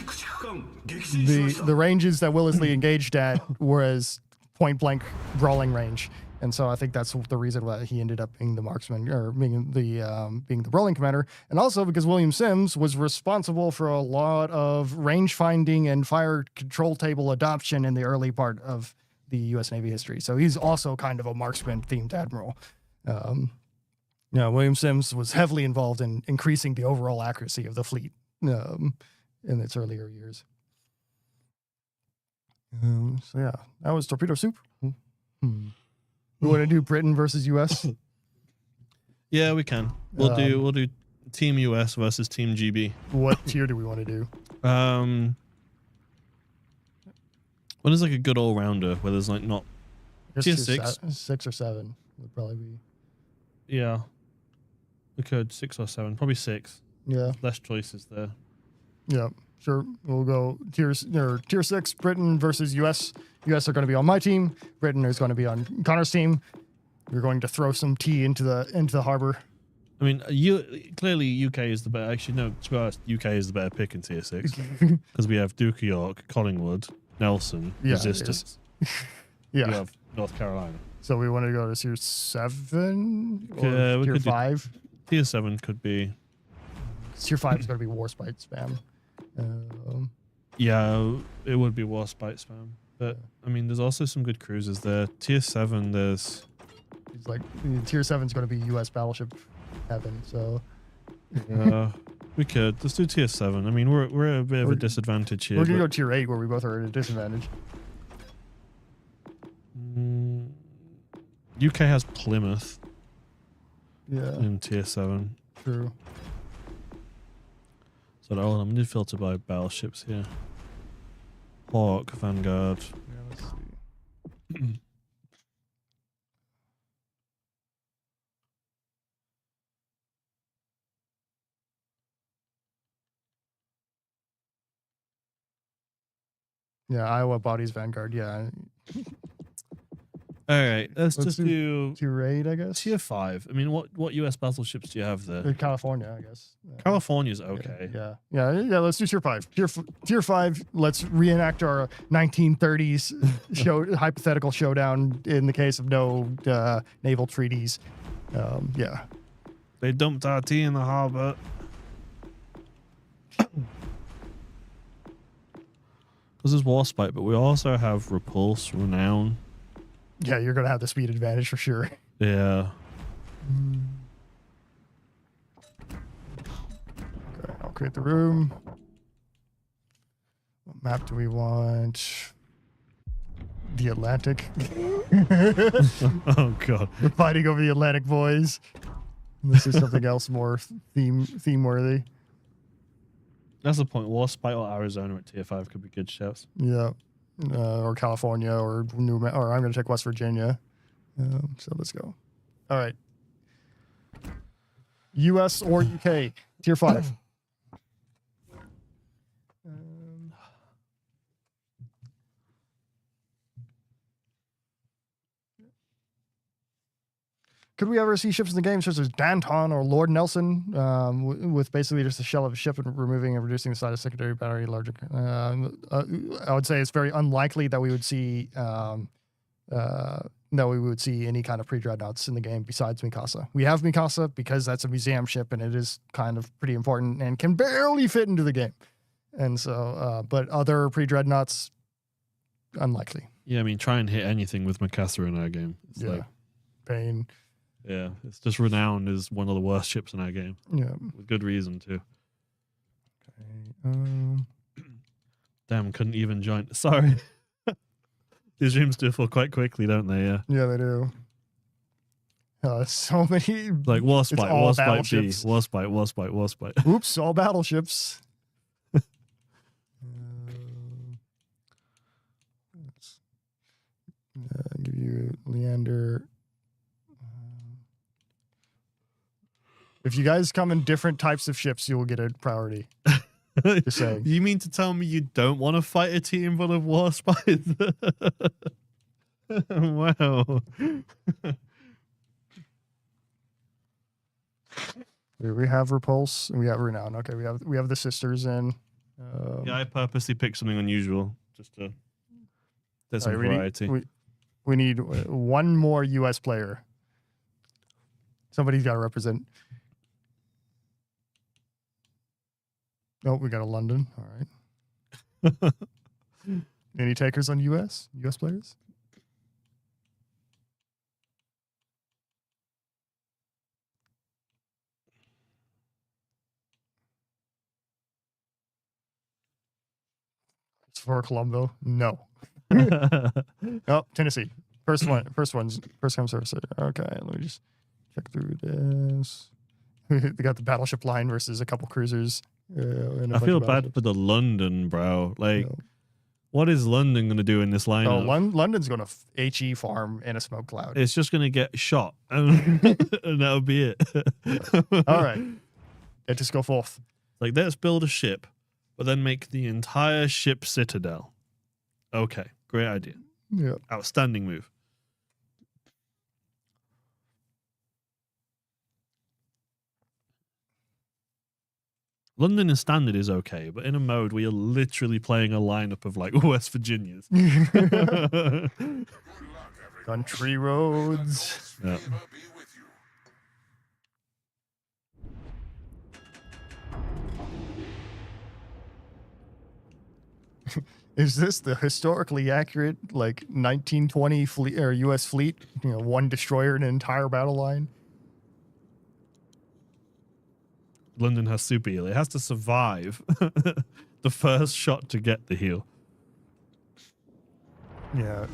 the ranges that Willis Lee engaged at was point blank brawling range, and so I think that's the reason why he ended up being the marksman or being the brawling commander, and also because William Sims was responsible for a lot of range finding and fire control table adoption in the early part of the U.S. Navy history. So he's also kind of a marksman themed admiral. William Sims was heavily involved in increasing the overall accuracy of the fleet in its earlier years. So yeah, that was Torpedo Soup. We want to do Britain versus US? Yeah, we can. We'll do Team US versus Team GB. What tier do we want to do? What is like a good all-rounder where there's like not tier 6? 6 or 7 would probably be. Yeah. We could 6 or 7, probably 6. Yeah. Less choices there. Yeah. Sure. We'll go tier 6, Britain versus US. US are going to be on my team. Britain is going to be on Connor's team. We're going to throw some tea into the harbor. I mean, clearly UK is the better. Actually, no, to be honest, UK is the better pick in tier 6 because we have Duke of York, Collingwood, Nelson, Resistance. Yeah. We have North Carolina. So we want to go to tier 7 or Yeah, we tier could do- 5. Tier 7 could be. Tier 5 is going to be Warspite spam. Yeah, it would be Warspite spam. But, I mean, there's also some good cruisers there. Tier 7, there's... It's like tier 7 is going to be US battleship heaven. So we could. Let's do tier 7. I mean, we're at a bit of a disadvantage here. we're going to but- go tier 8 where we both are at a disadvantage. UK has Plymouth Yeah, in tier 7. true. So I'm going to filter by battleships here. Hawk, Vanguard. Yeah, let's see. Yeah, Iowa bodies Vanguard. Yeah, All right, let's Let's just do tier 8, I guess. tier 5. I mean, what US battleships do you have there? California, I guess. California's okay. Yeah. Let's do tier 5. Tier 5. Let's reenact our 1930s hypothetical showdown in the case of no naval treaties. Yeah. They dumped our tea in the harbor. Because there's Warspite, but we also have Repulse, Renown. Yeah, you're gonna have the speed advantage for sure. Yeah. Okay, I'll create the room. What map do we want? The Atlantic. Oh god. We're fighting over the Atlantic, boys. This is something else more theme worthy. That's the point. Warspite or Arizona at tier 5 could be good shouts. Yeah. Or California or or I'm going to check West Virginia. So let's go. All right. US or UK, tier 5. Could we ever see ships in the game such as Danton or Lord Nelson, with basically just a shell of a ship and removing and reducing the size of secondary battery larger? I would say it's very unlikely that we would see any kind of pre-dreadnoughts in the game besides Mikasa. We have Mikasa because that's a museum ship and it is kind of pretty important and can barely fit into the game. And so, but other pre-dreadnoughts, unlikely. Yeah, I mean, try and hit anything with Mikasa in our game. It's like, pain. yeah, it's just Renown is one of the worst ships in our game. Yeah. With good reason, too. Okay. Damn, couldn't even join. Sorry. These rooms do fall quite quickly, don't they? Yeah. Yeah, they do. So many. Like Warspite, all Warspite B, battleships. Warspite. Oops, all battleships. Let's give you Leander. If you guys come in different types of ships, you will get a priority. Just saying. You mean to tell me you don't want to fight a team full of Warspites? Wow. We have Repulse and we have Renown. Okay, we have the sisters in. Yeah, I purposely picked something unusual just to there's some variety. We need one more US player. Somebody's got to represent. Oh, we got a London. All right. Any takers on US players? It's for Colombo. No. Oh, Tennessee. First come, first serve. Okay, let me just check through this. They got the battleship line versus a couple cruisers. And a I bunch feel of bad battleships. for the London, bro. Like, No. what is London going to do in this Oh, lineup? London's going to HE farm in a smoke cloud. It's just going to get shot, and that'll be it. All right. Yeah, just go forth. Like, let's build a ship, but then make the entire ship citadel. Okay, great idea. Yeah. Outstanding move. London in standard is okay, but in a mode where you're literally playing a lineup of like West Virginias. Country roads. Yeah. Is this the historically accurate like 1920 fleet or U.S. fleet? You know, one destroyer in an entire battle line. London has super heal. It has to survive the first shot to get the heal. Yeah.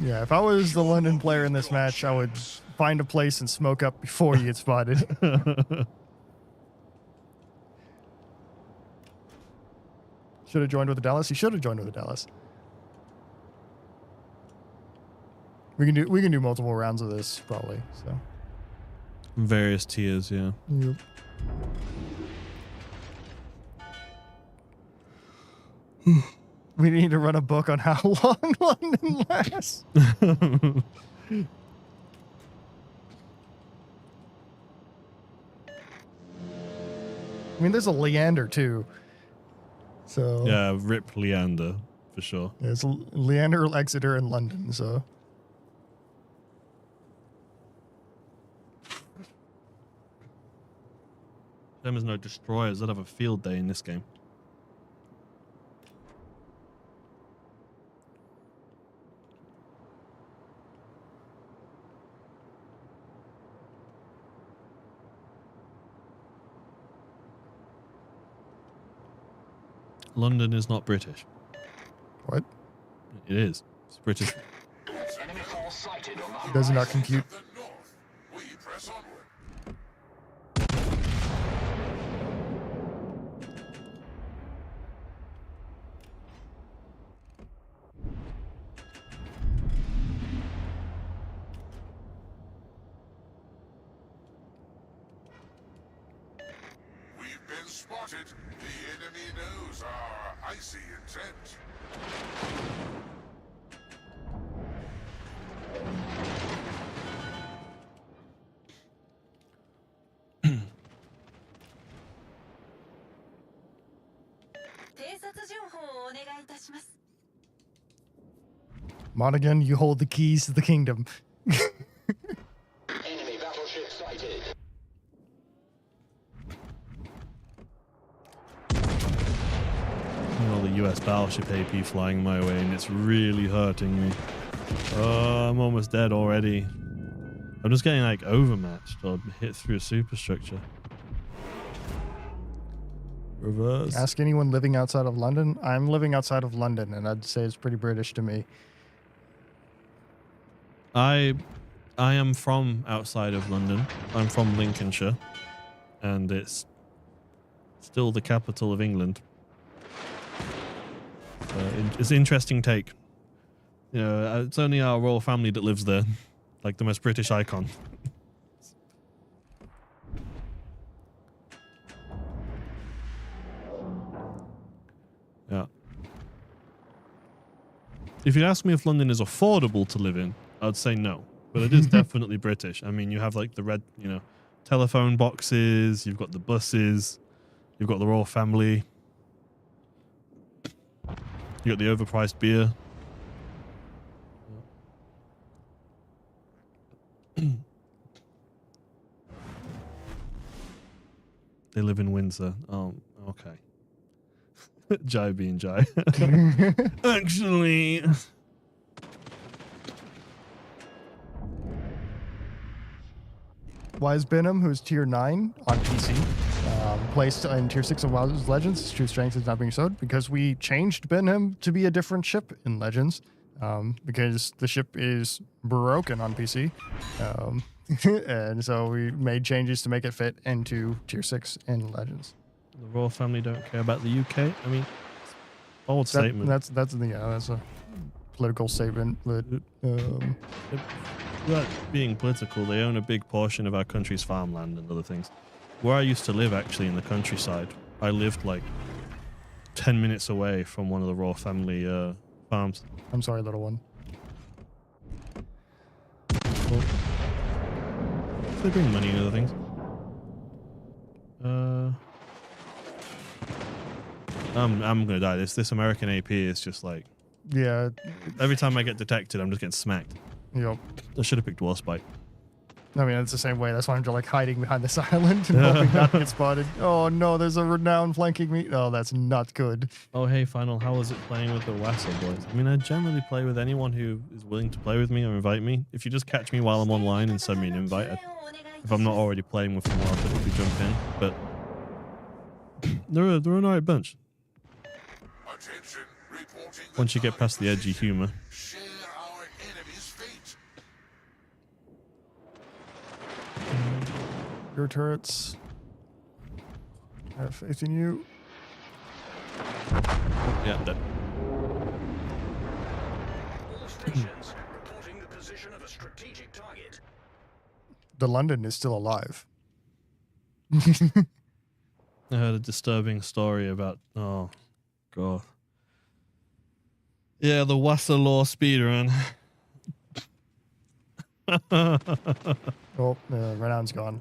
Yeah, if I was the London player in this match, I would find a place and smoke up before you get spotted. Should have joined with the Dallas. He should have joined with the Dallas. We can do multiple rounds of this probably. So Various tiers, yeah. yep. We need to run a book on how long London lasts. I mean, there's a Leander too. So Yeah, rip Leander for sure. there's Leander, Exeter, and London. So Them is no destroyers. They'll have a field day in this game. London is not British. what? It is. It's British. Does not compute. We've been spotted. The enemy knows our icy intent. Monaghan, you hold the keys to the kingdom. Enemy battleship sighted. All the US battleship AP flying my way, and it's really hurting me. Oh, I'm almost dead already. I'm just getting like overmatched or hit through a superstructure. Reverse. Ask anyone living outside of London. I'm living outside of London, and I'd say it's pretty British to me. I am from outside of London. I'm from Lincolnshire, and it's still the capital of England. It's an interesting take. You know, it's only our royal family that lives there, like the most British icon. Yeah. If you ask me if London is affordable to live in, I'd say no. But it is definitely British. I mean, you have like the red, you know, telephone boxes, you've got the buses, you've got the royal family, you got the overpriced beer. They live in Windsor. Oh, okay. Jai being Jai. Actually. Wise Benham, who's tier 9 on PC, placed in tier 6 of WoW's Legends. His true strength is not being showed because we changed Benham to be a different ship in Legends, because the ship is broken on PC. And so we made changes to make it fit into tier 6 in Legends. The royal family don't care about the UK. I mean, bold statement. That's a political statement, but Without being political, they own a big portion of our country's farmland and other things. where I used to live, actually, in the countryside, I lived like 10 minutes away from one of the royal family farms. I'm sorry, little one. Well, they bring money and other things. I'm gonna die. This American AP is just like, Yeah. every time I get detected, I'm just getting smacked. Yep. I should have picked Warspite. I mean, it's the same way. That's why I'm just like hiding behind this island and hoping not to get spotted. Oh no, there's a renown flanking me. Oh, that's not good. Oh, hey, Final, how was it playing with the Wasser boys? I mean, I generally play with anyone who is willing to play with me or invite me. If you just catch me while I'm online and send me an invite, if I'm not already playing with them, I'll typically jump in. But they're an alright bunch. Attention, reporting the Once you get past the edgy humor. share our enemy's fate. Your turrets. I have faith in you. Yeah, I'm dead. All stations reporting the position of a strategic target. The London is still alive. I heard a disturbing story about, oh, God. Yeah, the Wasser Law speedrun. Oh, renown's gone.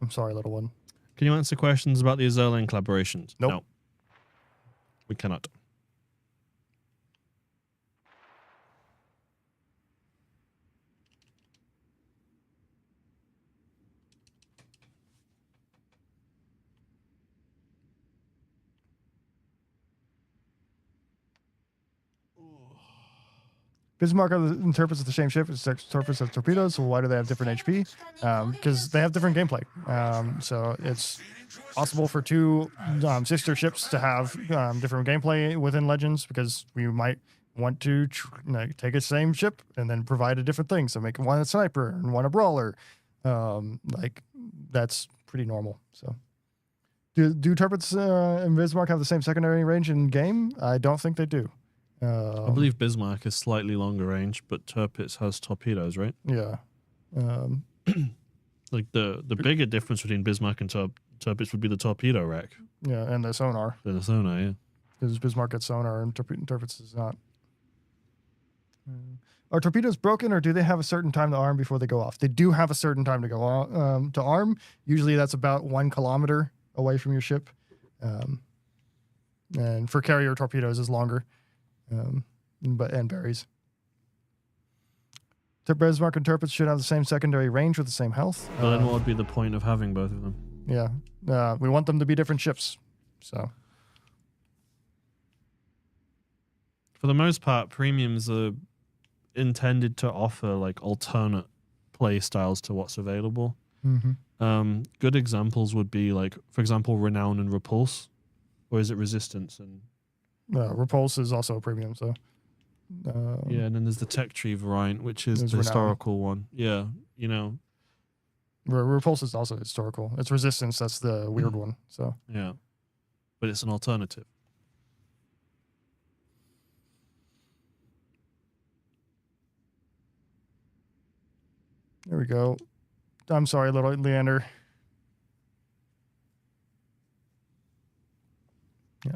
I'm sorry, little one. Can you answer questions about the Azerland collaborations? Nope. No. We cannot. Bismarck interprets the same ship as interprets of torpedoes, so why do they have different HP? Because they have different gameplay. So it's possible for two sister ships to have different gameplay within Legends, because we might want to take a same ship and then provide a different thing. So make one a sniper and one a brawler. Like, that's pretty normal. So do Turpets and Bismarck have the same secondary range in game? I don't think they do. I believe Bismarck is slightly longer range, but Turpitz has torpedoes, right? Yeah. Like the bigger difference between Bismarck and Turpitz would be the torpedo rack. Yeah, and the sonar. The sonar, yeah. Because Bismarck gets sonar and Turpitz does not. Are torpedoes broken, or do they have a certain time to arm before they go off? They do have a certain time to go on, to arm. Usually that's about 1 kilometer away from your ship. And for carrier torpedoes is longer. And varies. Bismarck and Turpitz should have the same secondary range with the same health. But then what would be the point of having both of them? Yeah. We want them to be different ships. So. For the most part, premiums are intended to offer like alternate play styles to what's available. Mm-hmm. Good examples would be like, for example, Renown and Repulse, or is it Resistance and Repulse is also a premium, so. yeah, and then there's the Tech Tree variant, which is There's the Renown. historical one. Yeah, you know. Repulse is also historical. It's Resistance, that's the weird one. So. Yeah, but it's an alternative. There we go. I'm sorry, little Leander. Yeah.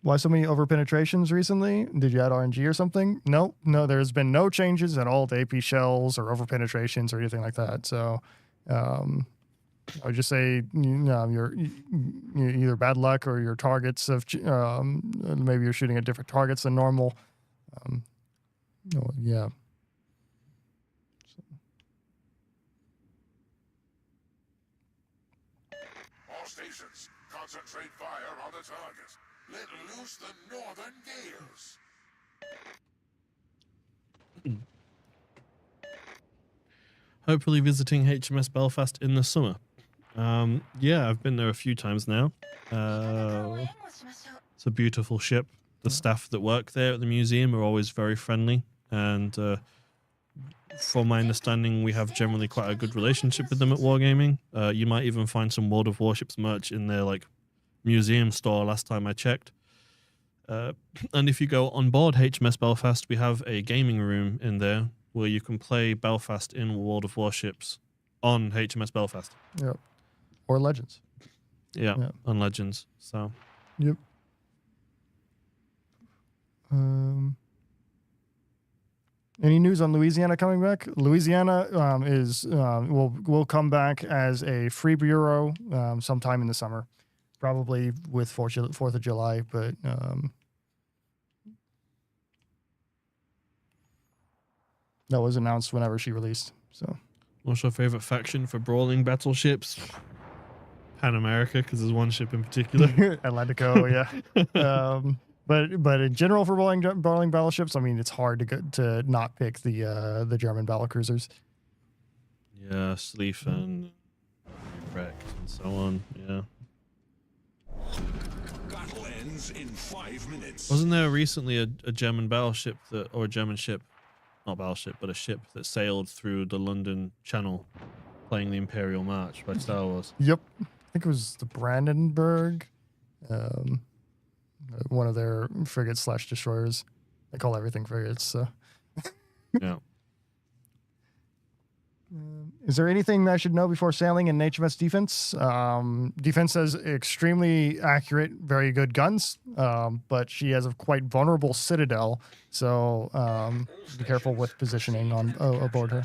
Why so many overpenetrations recently? Did you add RNG or something? No, there's been no changes at all to AP shells or overpenetrations or anything like that. So I would just say you're either bad luck or your targets of maybe you're shooting at different targets than normal. Yeah. All stations, concentrate fire on the target. Let loose the northern gales. Hopefully visiting HMS Belfast in the summer. Yeah, I've been there a few times now. It's a beautiful ship. The staff that work there at the museum are always very friendly, and from my understanding, we have generally quite a good relationship with them at Wargaming. You might even find some World of Warships merch in their like museum store last time I checked. And if you go on board HMS Belfast, we have a gaming room in there where you can play Belfast in World of Warships on HMS Belfast. Yep. Or Legends. Yeah, on Legends. So. Yep. Any news on Louisiana coming back? Louisiana will come back as a free bureau sometime in the summer, probably with 4th of July. But that was announced whenever she released. So, what's your favorite faction for brawling battleships? Pan America, because there's one ship in particular. Atlantico, yeah. But in general, for brawling battleships, I mean, it's hard to not pick the German battlecruisers. Yeah, Schlieffen, Wrecked, and so on. Yeah. Battle ends in 5 minutes. Wasn't there recently a German battleship or a German ship, not battleship, but a ship that sailed through the London Channel, playing the Imperial March by Star Wars? Yep, I think it was the Brandenburg. One of their frigates / destroyers. They call everything frigates. So, yeah. Is there anything that I should know before sailing in HMS Defense? Defense has extremely accurate, very good guns, but she has a quite vulnerable citadel. So be careful with positioning on aboard her.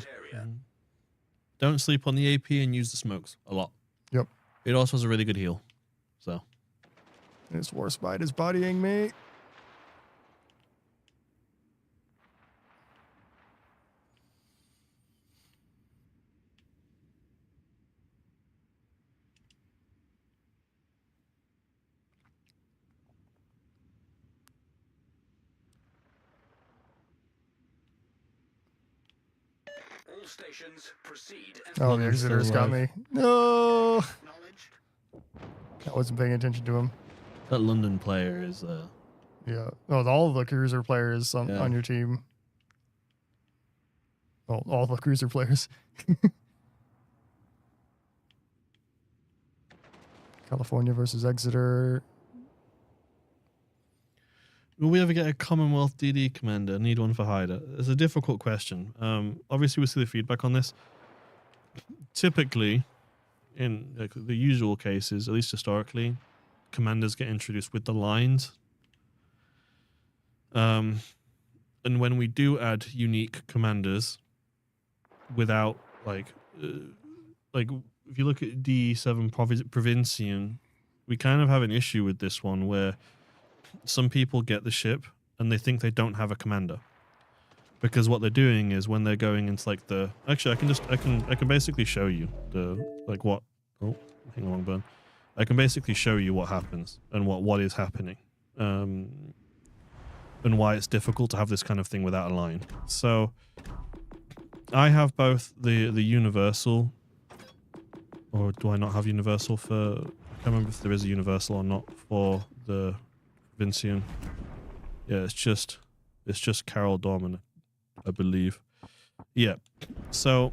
Don't sleep on the AP and use the smokes a lot. Yep. It also has a really good heal. So. This Warspite is bodying me. All stations proceed. Oh, the Exeter's got me. No. I wasn't paying attention to him. That London player is... Yeah. Oh, all of the cruiser players on your team. Well, all the cruiser players. California versus Exeter. Will we ever get a Commonwealth DD commander? Need one for Hyder? It's a difficult question. Obviously, we see the feedback on this. Typically, in the usual cases, at least historically, commanders get introduced with the lines. And when we do add unique commanders without, like if you look at D7 Provincian, we kind of have an issue with this one where some people get the ship and they think they don't have a commander. Because what they're doing is when they're going into like the... Actually, I can basically show you what... Oh, hang on, burn. I can basically show you what happens and what is happening. And why it's difficult to have this kind of thing without a line. So I have both the universal, or do I not have universal for... I can't remember if there is a universal or not for the Vincian. Yeah, it's just Carol Dorman, I believe. Yeah. So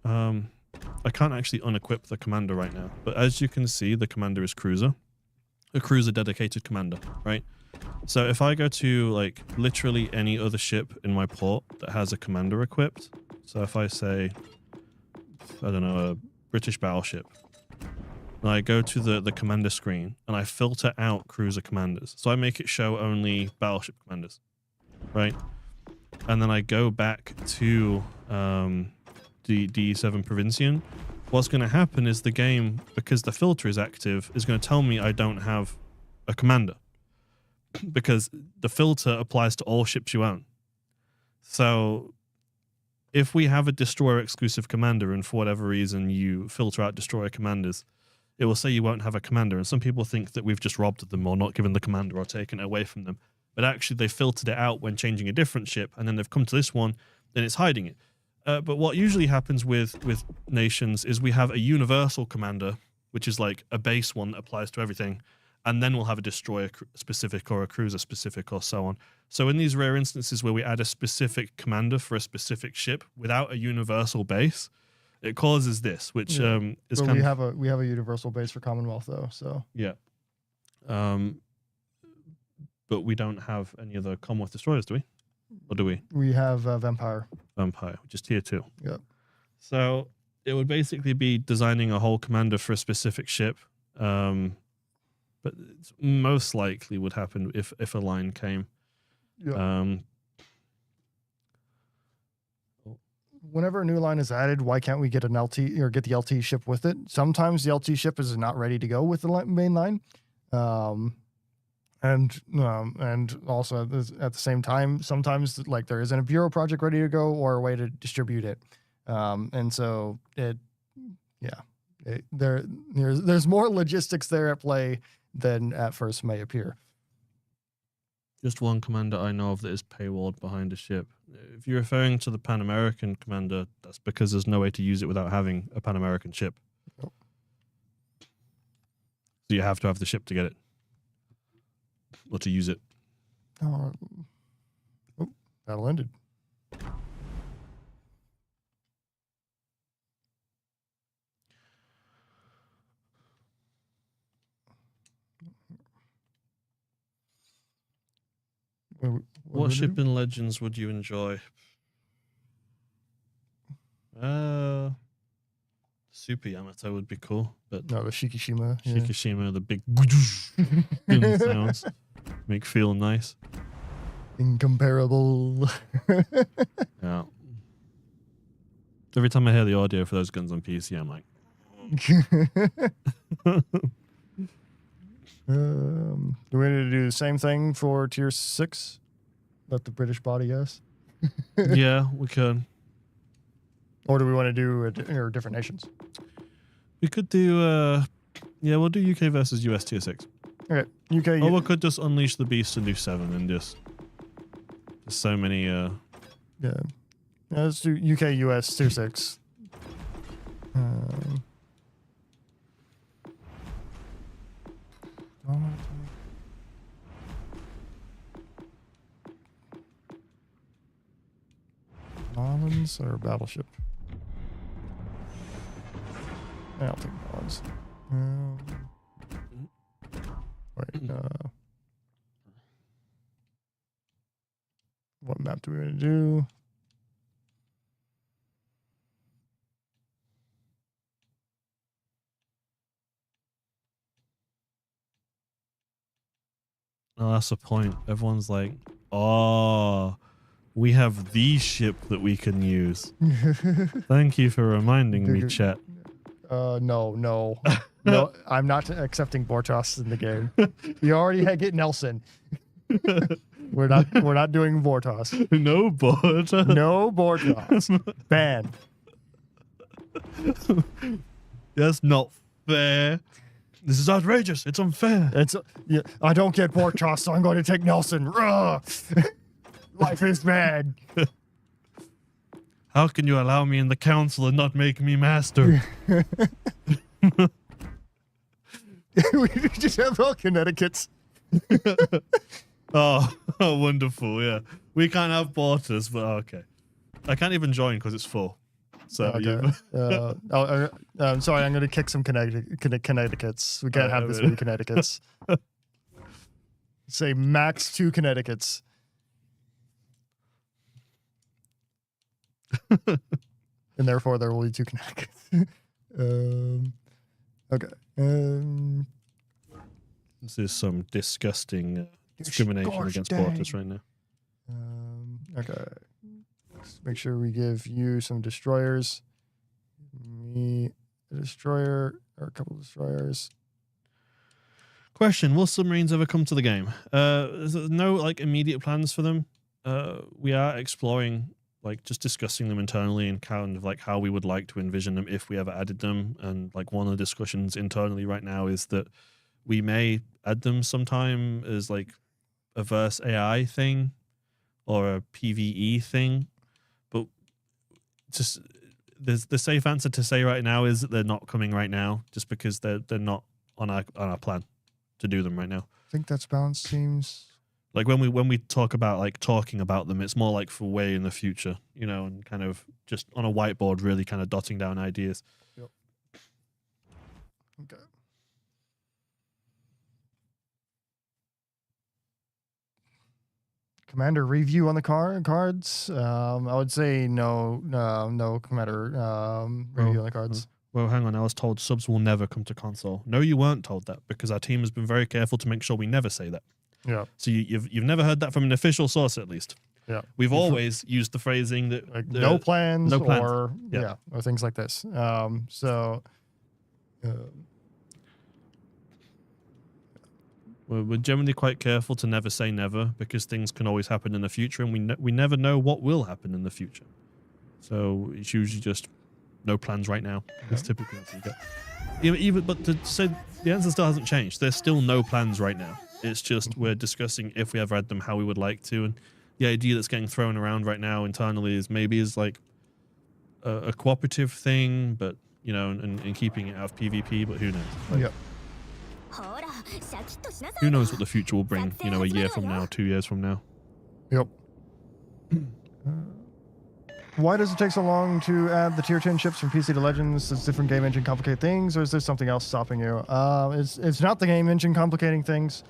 I can't actually unequip the commander right now, but as you can see, the commander is cruiser. A cruiser dedicated commander, right? So if I go to like literally any other ship in my port that has a commander equipped, so if I say, I don't know, a British battleship, and I go to the commander screen and I filter out cruiser commanders. So I make it show only battleship commanders, right? And then I go back to the D7 Provincian. What's going to happen is the game, because the filter is active, is going to tell me I don't have a commander. Because the filter applies to all ships you own. So if we have a destroyer exclusive commander and for whatever reason you filter out destroyer commanders, it will say you won't have a commander. And some people think that we've just robbed them or not given the commander or taken it away from them. But actually they filtered it out when changing a different ship, and then they've come to this one, then it's hiding it. But what usually happens with nations is we have a universal commander, which is like a base one that applies to everything, and then we'll have a destroyer specific or a cruiser specific or so on. So in these rare instances where we add a specific commander for a specific ship without a universal base, it causes this, which is kind of... We have a universal base for Commonwealth though, so... Yeah. But we don't have any other Commonwealth destroyers, do we? Or do we? We have Vampire. Vampire, which is tier 2. Yep. So it would basically be designing a whole commander for a specific ship. But it's most likely would happen if a line came. Yep. Whenever a new line is added, why can't we get an LT or get the LT ship with it? Sometimes the LT ship is not ready to go with the main line. And also at the same time, sometimes like there isn't a bureau project ready to go or a way to distribute it. And so there's more logistics there at play than at first may appear. Just one commander I know of that is paywalled behind a ship. If you're referring to the Pan American commander, that's because there's no way to use it without having a Pan American ship. Nope. So you have to have the ship to get it. Or to use it. Oh, battle ended. What ship in Legends would you enjoy? Super Yamato would be cool, but no, the Shikishima. Yeah. Shikishima, the big sounds make feel nice. Incomparable. Yeah. Every time I hear the audio for those guns on PC, I'm like, do we need to do the same thing for tier 6? Let the British body guess. yeah, we could. Or do we want to do different nations? We could do, we'll do UK versus US tier 6. Okay, UK. Or we could just unleash the beast and do 7 and just. There's so many. Yeah, let's do UK US tier 6. Islands or battleship? Yeah, I'll take islands. Wait, what map do we want to do? Oh, that's the point. Everyone's like, oh, we have the ship that we can use. Thank you for reminding me, chat. No, I'm not accepting Bortos in the game. You already had get Nelson. We're not doing Bortos. No Bortos. No Bortos. Banned. That's not fair. This is outrageous. It's unfair. I don't get Bortos, so I'm going to take Nelson. Life is bad. How can you allow me in the council and not make me master? We just have all Connecticut's. Oh, wonderful. Yeah. We can't have Bortos, but okay. I can't even join because it's full. So okay. I'm sorry, I'm going to kick some Connecticut's. We can't have this many Connecticut's. Say max 2 Connecticut's. And therefore there will be 2 Connecticut's. Okay. This is some disgusting discrimination against Bortos right now. Okay. Let's make sure we give you some destroyers. Me a destroyer or a couple of destroyers. Question: will submarines ever come to the game? There's no immediate plans for them. We are exploring, just discussing them internally and kind of how we would like to envision them if we ever added them. And one of the discussions internally right now is that we may add them sometime as a verse AI thing or a PvE thing. But just the safe answer to say right now is that they're not coming right now, just because they're not on our plan to do them right now. I think that's balanced teams. When we talk about talking about them, it's more for way in the future, and kind of just on a whiteboard, really kind of dotting down ideas. Yep. Okay. Commander review on the cards. I would say no Commander review on the cards. Well, hang on. I was told subs will never come to console. No, you weren't told that because our team has been very careful to make sure we never say that. Yeah. So you've never heard that from an official source, at least. Yeah. We've always used the phrasing that Like no plans, or Yeah. or things like this. We're generally quite careful to never say never because things can always happen in the future, and we never know what will happen in the future. So it's usually just no plans right now. It's typically what you get. But to say the answer still hasn't changed. There's still no plans right now. It's just we're discussing if we ever had them, how we would like to, and the idea that's getting thrown around right now internally is maybe like a cooperative thing, but and keeping it out of PvP. But who knows? Yep. Who knows what the future will bring? A year from now, 2 years from now. Yep. Why does it take so long to add the tier 10 ships from PC to Legends? Does different game engine complicate things, or is there something else stopping you? It's not the game engine complicating things.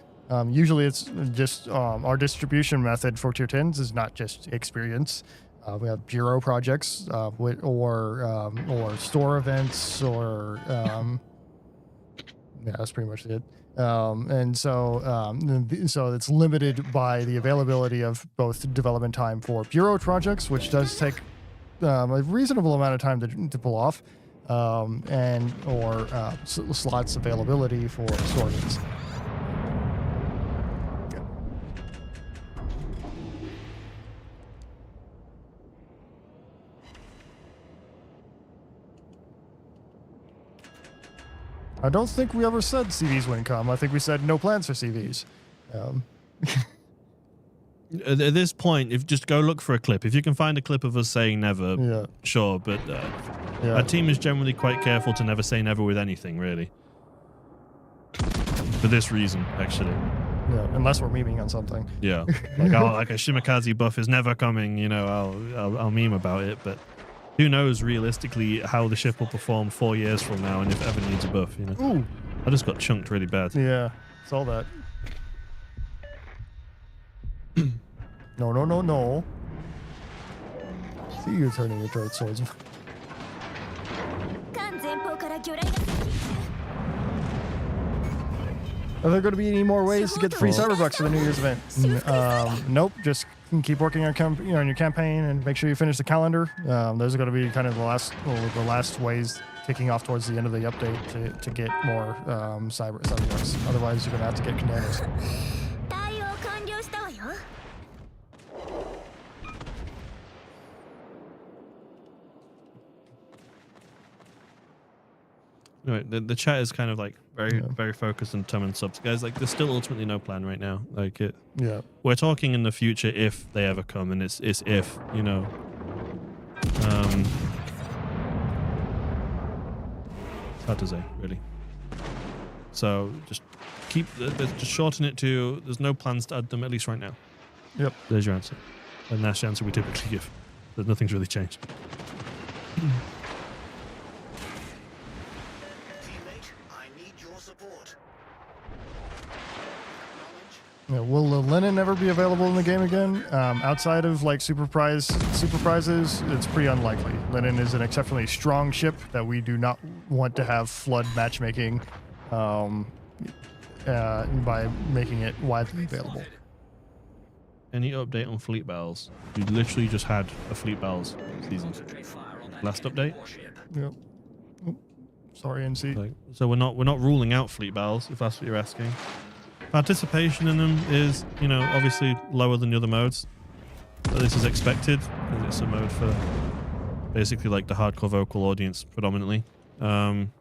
Usually it's just our distribution method for tier 10s is not just experience. We have bureau projects or store events or yeah, that's pretty much it. So it's limited by the availability of both development time for bureau projects, which does take a reasonable amount of time to pull off, or slots availability for store events. I don't think we ever said CVs wouldn't come. I think we said no plans for CVs. At this point, if just go look for a clip. If you can find a clip of us saying never, Yeah. sure. But our team is generally quite careful to never say never with anything, really. For this reason, actually. Yeah, unless we're memeing on something. Yeah, like a Shimakaze buff is never coming. I'll meme about it, but who knows realistically how the ship will perform 4 years from now and if it ever needs a buff. Ooh. I just got chunked really bad. Yeah, saw that. No. See you turning your droid swords. Are there going to be any more ways to get the free Cyberbucks for the New Year's event? Nope. Just keep working on your campaign and make sure you finish the calendar. Those are going to be kind of the last ways kicking off towards the end of the update to get more Cyberbucks. Otherwise, you're going to have to get containers. Anyway, the chat is kind of like very focused on determined subs. Guys, like there's still ultimately no plan right now. Like it. Yeah. We're talking in the future if they ever come, and it's if, It's hard to say, really. So just just shorten it to there's no plans to add them, at least right now. Yep. There's your answer. And that's the answer we typically give. But nothing's really changed. Yeah, will the Lenin ever be available in the game again? Outside of like super prizes, it's pretty unlikely. Lenin is an exceptionally strong ship that we do not want to have flood matchmaking by making it widely available. Any update on fleet battles? We literally just had a fleet battles season. Last update? Yep. Oh, sorry, NC. So we're not ruling out fleet battles, if that's what you're asking. Participation in them is, obviously lower than the other modes. But this is expected because it's a mode for basically like the hardcore vocal audience predominantly. But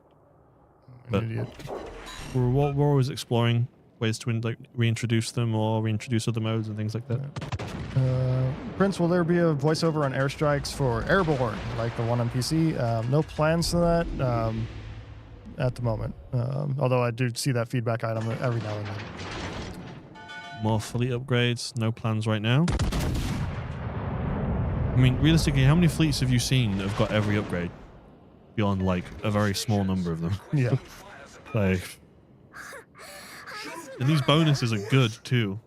we're always exploring ways to reintroduce them or reintroduce other modes and things like that. Prince, will there be a voiceover on airstrikes for Airborne like the one on PC? No plans for that at the moment. Although I do see that feedback item every now and then. More fleet upgrades, no plans right now. I mean, realistically, how many fleets have you seen that have got every upgrade? Beyond like a very small number of them. Yeah. And these bonuses are good too.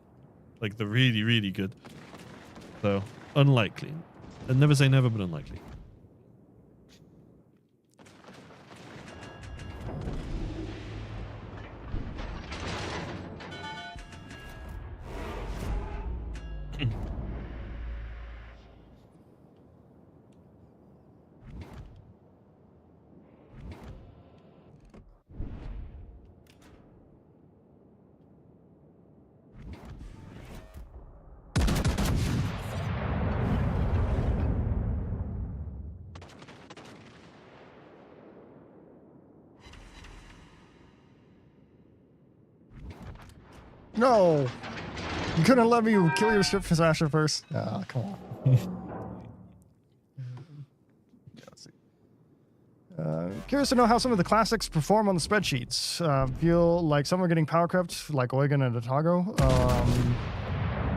Like they're really, really good. So unlikely. I'd never say never, but unlikely. No! You couldn't let me kill your ship Sasha first? Ah, come on. Yeah, let's see. Curious to know how some of the classics perform on the spreadsheets. Feel like some are getting power crept, like Eugen and Otago.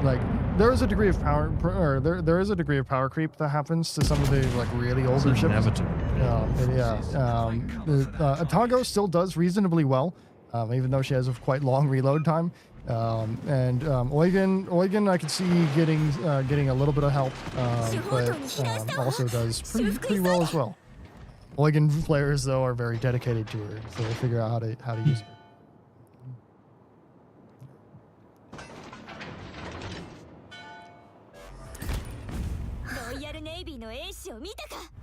Like there is a degree of power, or there is a degree of power creep that happens to some of the like really older ships. Inevitable. Otago still does reasonably well, even though she has a quite long reload time. Eugen, I could see getting a little bit of help, but also does pretty well as well. Eugen players though are very dedicated to her, so they figure out how to use her.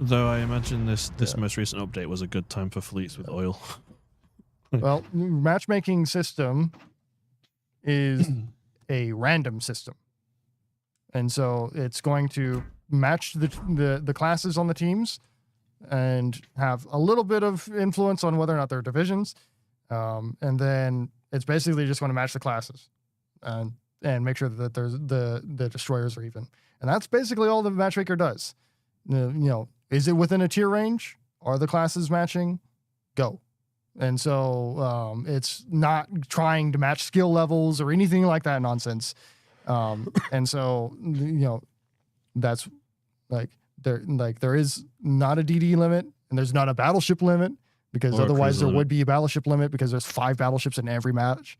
Though I imagine this most recent update was a good time for fleets with oil. Well, matchmaking system is a random system, and so it's going to match the classes on the teams and have a little bit of influence on whether or not they're divisions, and then it's basically just going to match the classes and make sure that there's the destroyers are even, and that's basically all the matchmaker does. Is it within a tier range? Are the classes matching? Go. And so it's not trying to match skill levels or anything like that nonsense. And so, that's there is not a DD limit and there's not a battleship limit, because otherwise there would be a battleship limit, because there's 5 battleships in every match.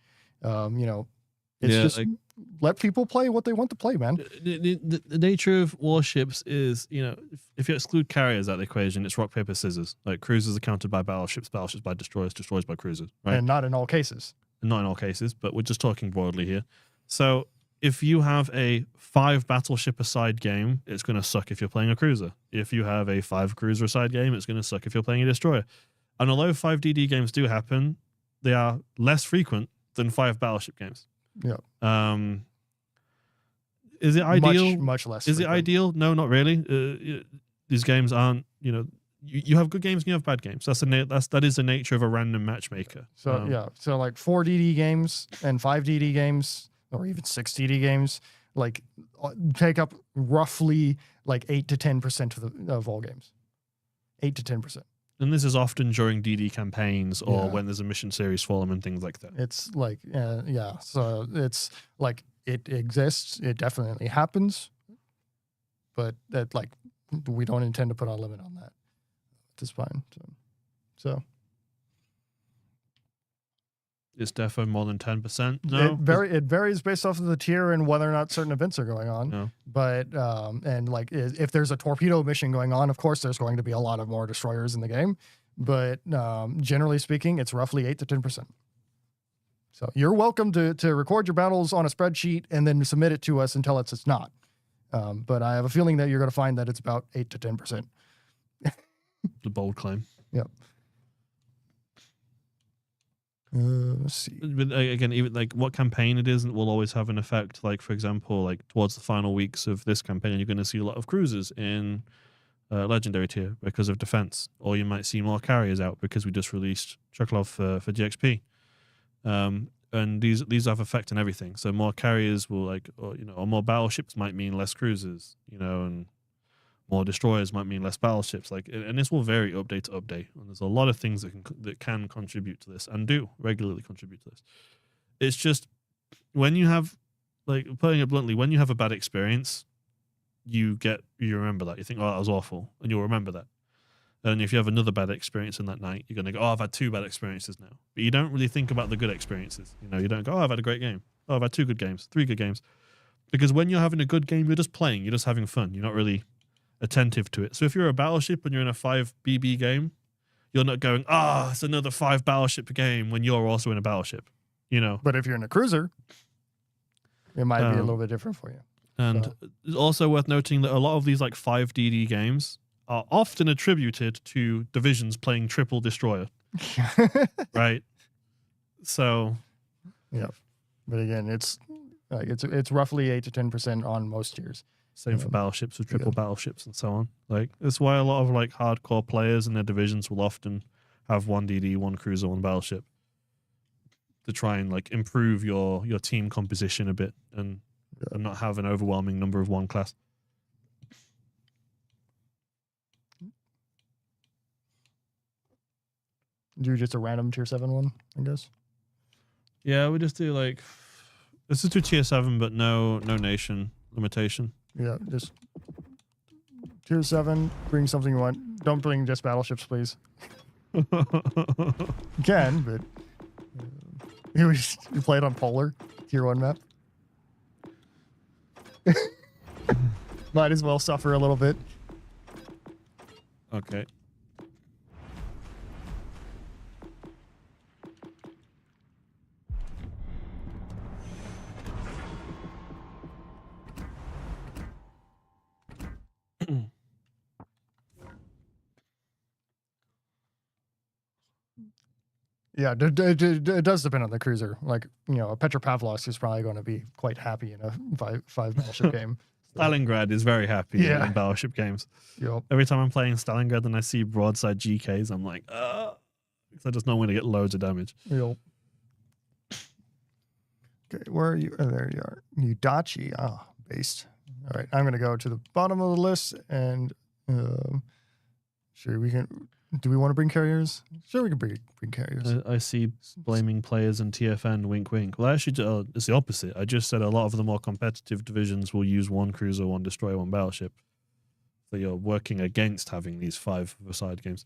It's just let people play what they want to play, man. The nature of warships is, if you exclude carriers out of the equation, it's rock, paper, scissors. Like cruisers are counted by battleships, battleships by destroyers, destroyers by cruisers, right? And not in all cases. Not in all cases, but we're just talking broadly here. So if you have a 5 battleship aside game, it's going to suck if you're playing a cruiser. If you have a 5 cruiser aside game, it's going to suck if you're playing a destroyer. And although 5 DD games do happen, they are less frequent than 5 battleship games. Yeah. Is it ideal? Much less. Is it ideal? No, not really. These games aren't. You have good games and you have bad games. That is the nature of a random matchmaker. So so like 4 DD games and 5 DD games, or even 6 DD games, like take up roughly like 8 to 10% of all games. 8 to 10%. And this is often during DD campaigns or when there's a mission series for them and things like that. It's like, so it's like it exists. It definitely happens. But that, like, we don't intend to put a limit on that at this point. So. Is defo more than 10%? No. It varies based off of the tier and whether or not certain events are going on. No. But and like if there's a torpedo mission going on, of course there's going to be a lot of more destroyers in the game. But generally speaking, it's roughly 8 to 10%. So you're welcome to record your battles on a spreadsheet and then submit it to us and tell us it's not. But I have a feeling that you're going to find that it's about 8 to 10%. The bold claim. Yep. Let's see. But again, even like what campaign it is will always have an effect. Like, for example, like towards the final weeks of this campaign, you're going to see a lot of cruisers in legendary tier because of defense, or you might see more carriers out because we just released Chocolov for GXP. And these have effect on everything. So more carriers will or more battleships might mean less cruisers, and more destroyers might mean less battleships. And this will vary update to update. And there's a lot of things that can contribute to this and do regularly contribute to this. It's just when you have, like, putting it bluntly, when you have a bad experience, you remember that. You think, oh, that was awful, and you'll remember that. And if you have another bad experience in that night, you're going to go, oh, I've had 2 bad experiences now. But you don't really think about the good experiences. You don't go, oh, I've had a great game. Oh, I've had 2 good games, 3 good games. Because when you're having a good game, you're just playing, you're just having fun. You're not really attentive to it. So if you're a battleship and you're in a 5 BB game, you're not going, it's another 5 battleship game when you're also in a battleship, you know. But if you're in a cruiser, it might be a little bit different for you. And it's also worth noting that a lot of these like 5 DD games are often attributed to divisions playing triple destroyer, right? So, yeah. But again, it's roughly 8 to 10% on most tiers. Same for battleships with triple battleships and so on. Like that's why a lot of like hardcore players in their divisions will often have 1 DD, 1 cruiser, 1 battleship to try and like improve your team composition a bit and not have an overwhelming number of 1 class. Do just a random tier 7 one, I guess. Yeah, we just do like this is to tier 7, but no nation limitation. Yeah, just tier 7. Bring something you want. Don't bring just battleships, please. You can, but you play it on Polar tier 1 map. Might as well suffer a little bit. Okay. Yeah, it does depend on the cruiser. Like, you know, a Petropavlovsk is probably going to be quite happy in a five battleship game. Stalingrad is very happy Yeah. in battleship games. Yep. Every time I'm playing Stalingrad and I see broadside GKs, I'm like, because I just know I'm going to get loads of damage. Yep. Okay, where are you? Oh, there you are. Udachi. Based. All right, I'm going to go to the bottom of the list and sure we can. Do we want to bring carriers? Sure, we can bring carriers. I see blaming players in TFN, wink, wink. Well, actually, it's the opposite. I just said a lot of the more competitive divisions will use 1 cruiser, 1 destroyer, 1 battleship. So you're working against having these 5-a-side games.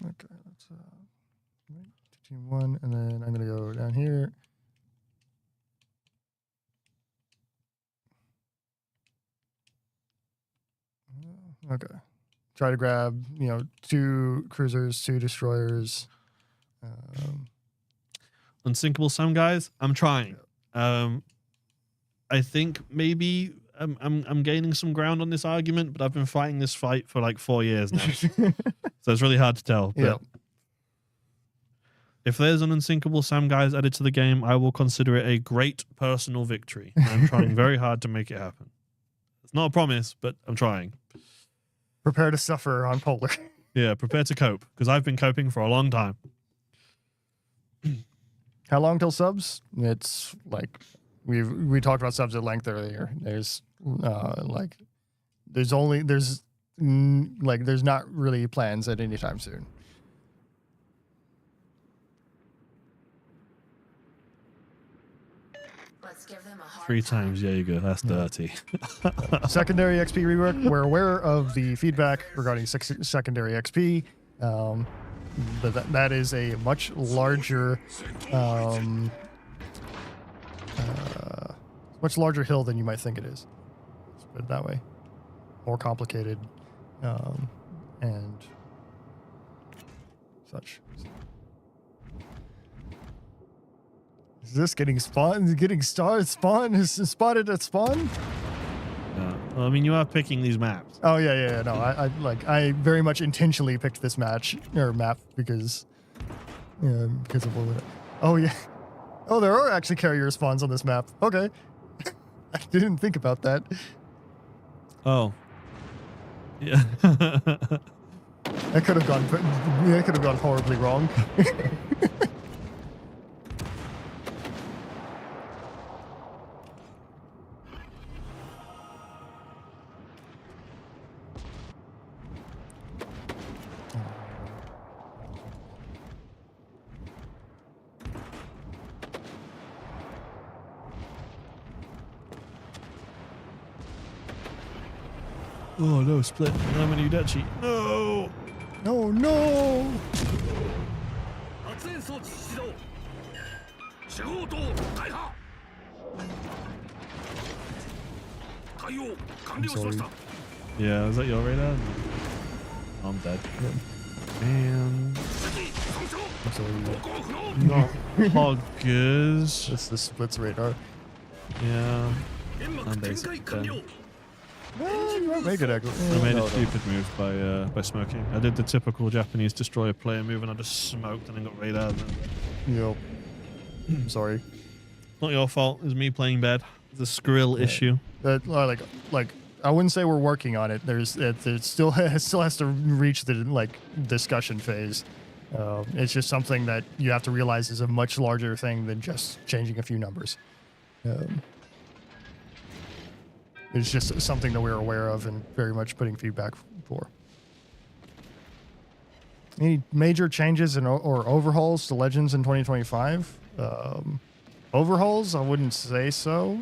Okay, let's wait, team 1, and then I'm going to go down here. Okay. Try to grab, 2 cruisers, 2 destroyers. Unsinkable Sam guys, I'm trying. I think maybe I'm gaining some ground on this argument, but I've been fighting this fight for like 4 years now. So it's really hard to tell. But if there's an Unsinkable Sam guys added to the game, I will consider it a great personal victory. I'm trying very hard to make it happen. It's not a promise, but I'm trying. Prepare to suffer on Polar. Yeah, prepare to cope, because I've been coping for a long time. How long till subs? It's like we talked about subs at length earlier. There's there's not really plans at any time soon. Let's give them a hard 3 times Jaeger, that's dirty. Secondary XP rework. We're aware of the feedback regarding secondary XP. But that is a much larger hill than you might think it is. Let's put it that way. More complicated and such. Is this getting spawned? Getting spawn? Is spotted at spawn? Well, I mean, you are picking these maps. Oh yeah. No, I very much intentionally picked this map because of what. Oh yeah. Oh, there are actually carrier spawns on this map. Okay. I didn't think about that. Oh. Yeah. That could have gone horribly wrong. Oh no, split. I'm an Udachi. No! No, no! I'm sorry. Yeah, is that your radar? I'm dead. Man. I'm sorry. Not hoggers. It's the splits radar. Yeah. I'm basically done. Well, you won't make it, actually. I made No, a stupid move by smoking. I did the typical Japanese destroyer player move and I just smoked and then got radar. Yep. I'm sorry. Not your fault. It was me playing bad. The skrill issue. That like I wouldn't say we're working on it. It still has to reach the discussion phase. It's just something that you have to realize is a much larger thing than just changing a few numbers. It's just something that we're aware of and very much putting feedback for. Any major changes or overhauls to Legends in 2025? Overhauls, I wouldn't say so.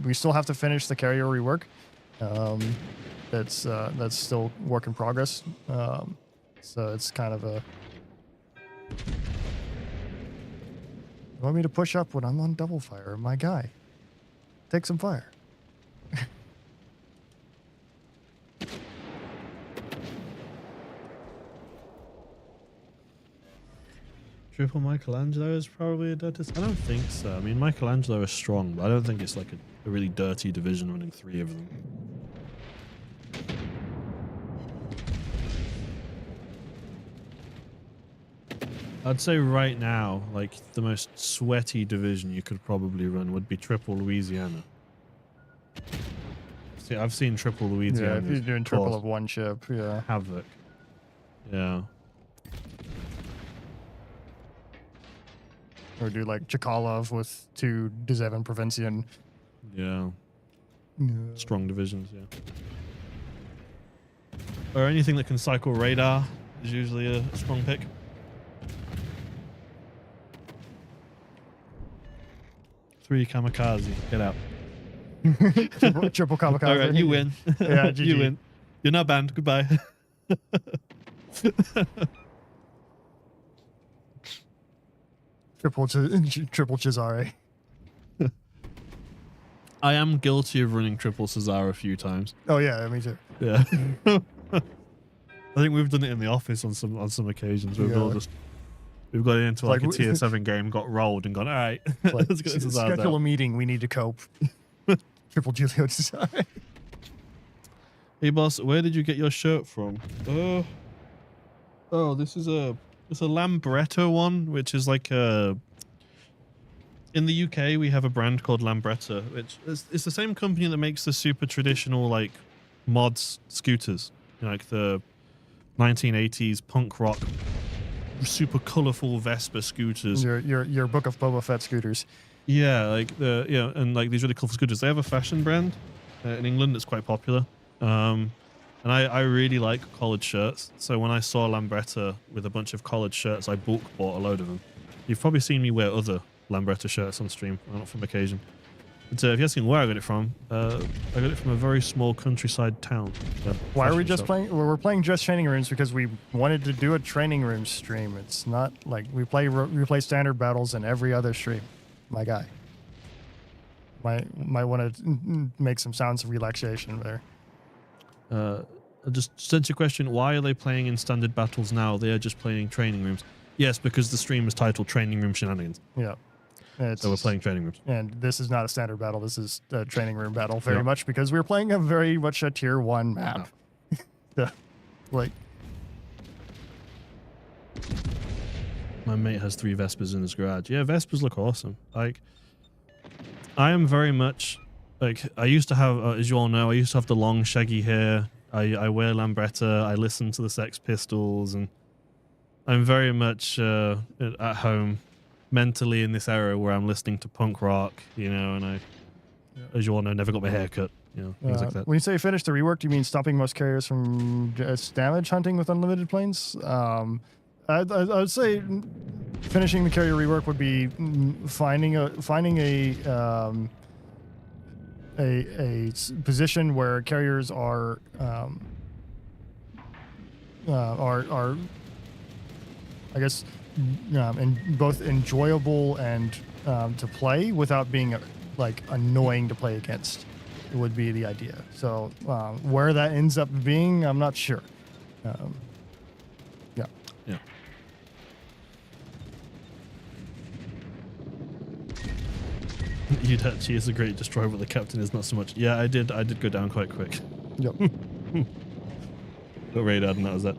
We still have to finish the carrier rework. That's still work in progress. So it's kind of a. You want me to push up when I'm on double fire, my guy? Take some fire. Triple Michelangelo is probably a dirty. I don't think so. I mean, Michelangelo is strong, but I don't think it's like a really dirty division running 3 of them. I'd say right now, like the most sweaty division you could probably run would be Triple Louisiana. See, I've seen Triple Louisiana. Yeah, if you're doing triple of one ship, yeah. Havoc. Yeah. Or do like Chkalov with 2 Dzevin Provincian. Yeah. Yeah. Strong divisions, yeah. Or anything that can cycle radar is usually a strong pick. Three kamikaze. Get out. Triple kamikaze. All right, you win. Yeah, GG. You win. You're not banned. Goodbye. Triple Cesare. I am guilty of running triple Cesar a few times. Oh yeah, me too. Yeah. I think we've done it in the office on some occasions. We've all just we've got into like a tier 7 game, got rolled, and gone, all right, Like, let's get Cesar schedule a out. meeting. We need to cope. Triple Giulio Cesare. Hey boss, where did you get your shirt from? Oh, it's a Lambretta one, which is like a. In the UK, we have a brand called Lambretta, which is the same company that makes the super traditional like mods scooters, you know, like the 1980s punk rock, super colorful Vespa scooters. Your Book of Boba Fett scooters. Yeah, like and like these really colorful scooters. They have a fashion brand in England that's quite popular. And I really like collared shirts. So when I saw Lambretta with a bunch of collared shirts, I bulk bought a load of them. You've probably seen me wear other Lambretta shirts on stream, not from occasion. But if you're asking where I got it from, I got it from a very small countryside town. Why are we just playing? We're playing just training rooms because we wanted to do a training room stream. It's not like we play standard battles in every other stream. My guy. Might want to make some sounds of relaxation there. Just since your question, why are they playing in standard battles now? They are just playing training rooms. Yes, because the stream is titled Training Room Shenanigans. Yeah. So we're playing training rooms. And this is not a standard battle. This is a training room battle very Yep. much because we're playing a very much a tier 1 map. Yeah. Like, My mate has 3 Vespers in his garage. Yeah, Vespers look awesome. Like, I am very much like I used to have, as you all know, I used to have the long shaggy hair. I wear Lambretta. I listen to the Sex Pistols, and I'm very much at home mentally in this era where I'm listening to punk rock, you know, and I, as you all know, never got my hair cut, you know, things like that. when you say finish the rework, do you mean stopping most carriers from just damage hunting with unlimited planes? I'd say finishing the carrier rework would be finding a position where carriers are I guess both enjoyable and to play without being like annoying to play against. would be the idea. So where that ends up being, I'm not sure. Yeah. Yeah. You'd actually is a great destroyer, but the captain is not so much. Yeah, I did go down quite quick. Yep. Got radar, and that was that.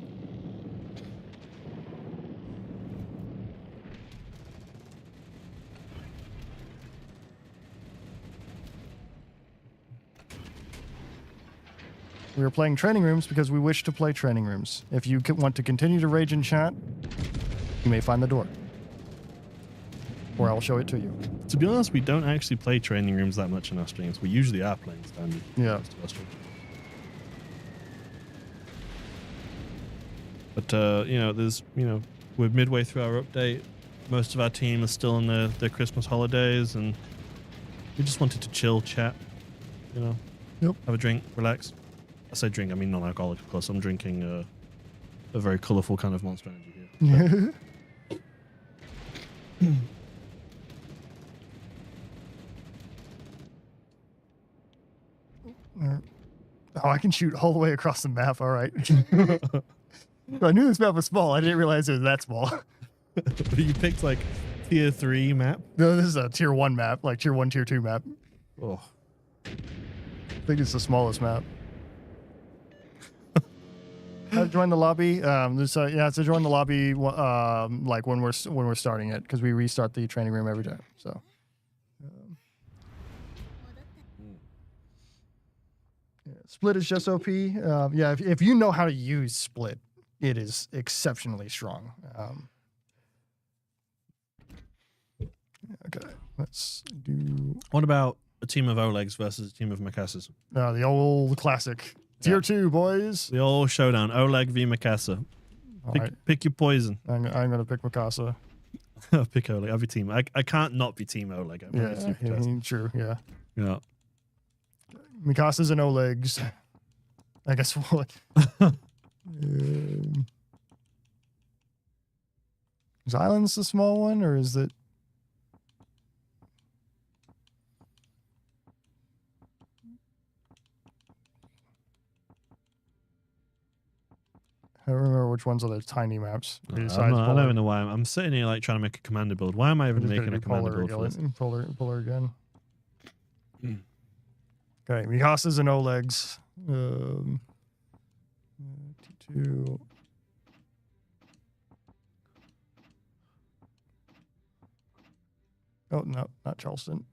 We are playing training rooms because we wish to play training rooms. If you want to continue to rage in chat, you may find the door. Or I'll show it to you. To be honest, we don't actually play training rooms that much in our streams. We usually are playing standard. Yeah. most of our streams. But we're midway through our update. Most of our team is still in their Christmas holidays, and we just wanted to chill, chat, Yep. have a drink, relax. I say drink, I mean non-alcoholic, of course. I'm drinking a very colourful kind of Monster Energy here. Oh, I can shoot all the way across the map. All right. I knew this map was small. I didn't realize it was that small. But you picked like tier 3 map. No, this is a tier 1 map, like tier 1, tier 2 map. Oh, I think it's the smallest map. How to join the lobby? It's to join the lobby. Like when we're starting it, because we restart the training room every time. So. Yeah, Split is just OP. Yeah, if you know how to use Split, it is exceptionally strong. Okay, let's do what about a team of Olegs versus a team of Mikassas? the old classic. Tier 2, boys. The old showdown, Oleg v Mikasa. All Pick, right, pick your poison. I'm gonna pick Mikasa. Pick Oleg. I'll be team. I can't not be team Oleg. I'm really super jazzed. True. Yeah, Yeah. Mikasa's and Olegs. I guess what? Is Islands the small one, or is it? I don't remember which ones are the tiny maps. I don't even know why. I'm sitting here like trying to make a commander build. Why am I even making a commander build for this? Polar again. Okay, Mikasa's and Olegs. T2. Oh, no, not Charleston.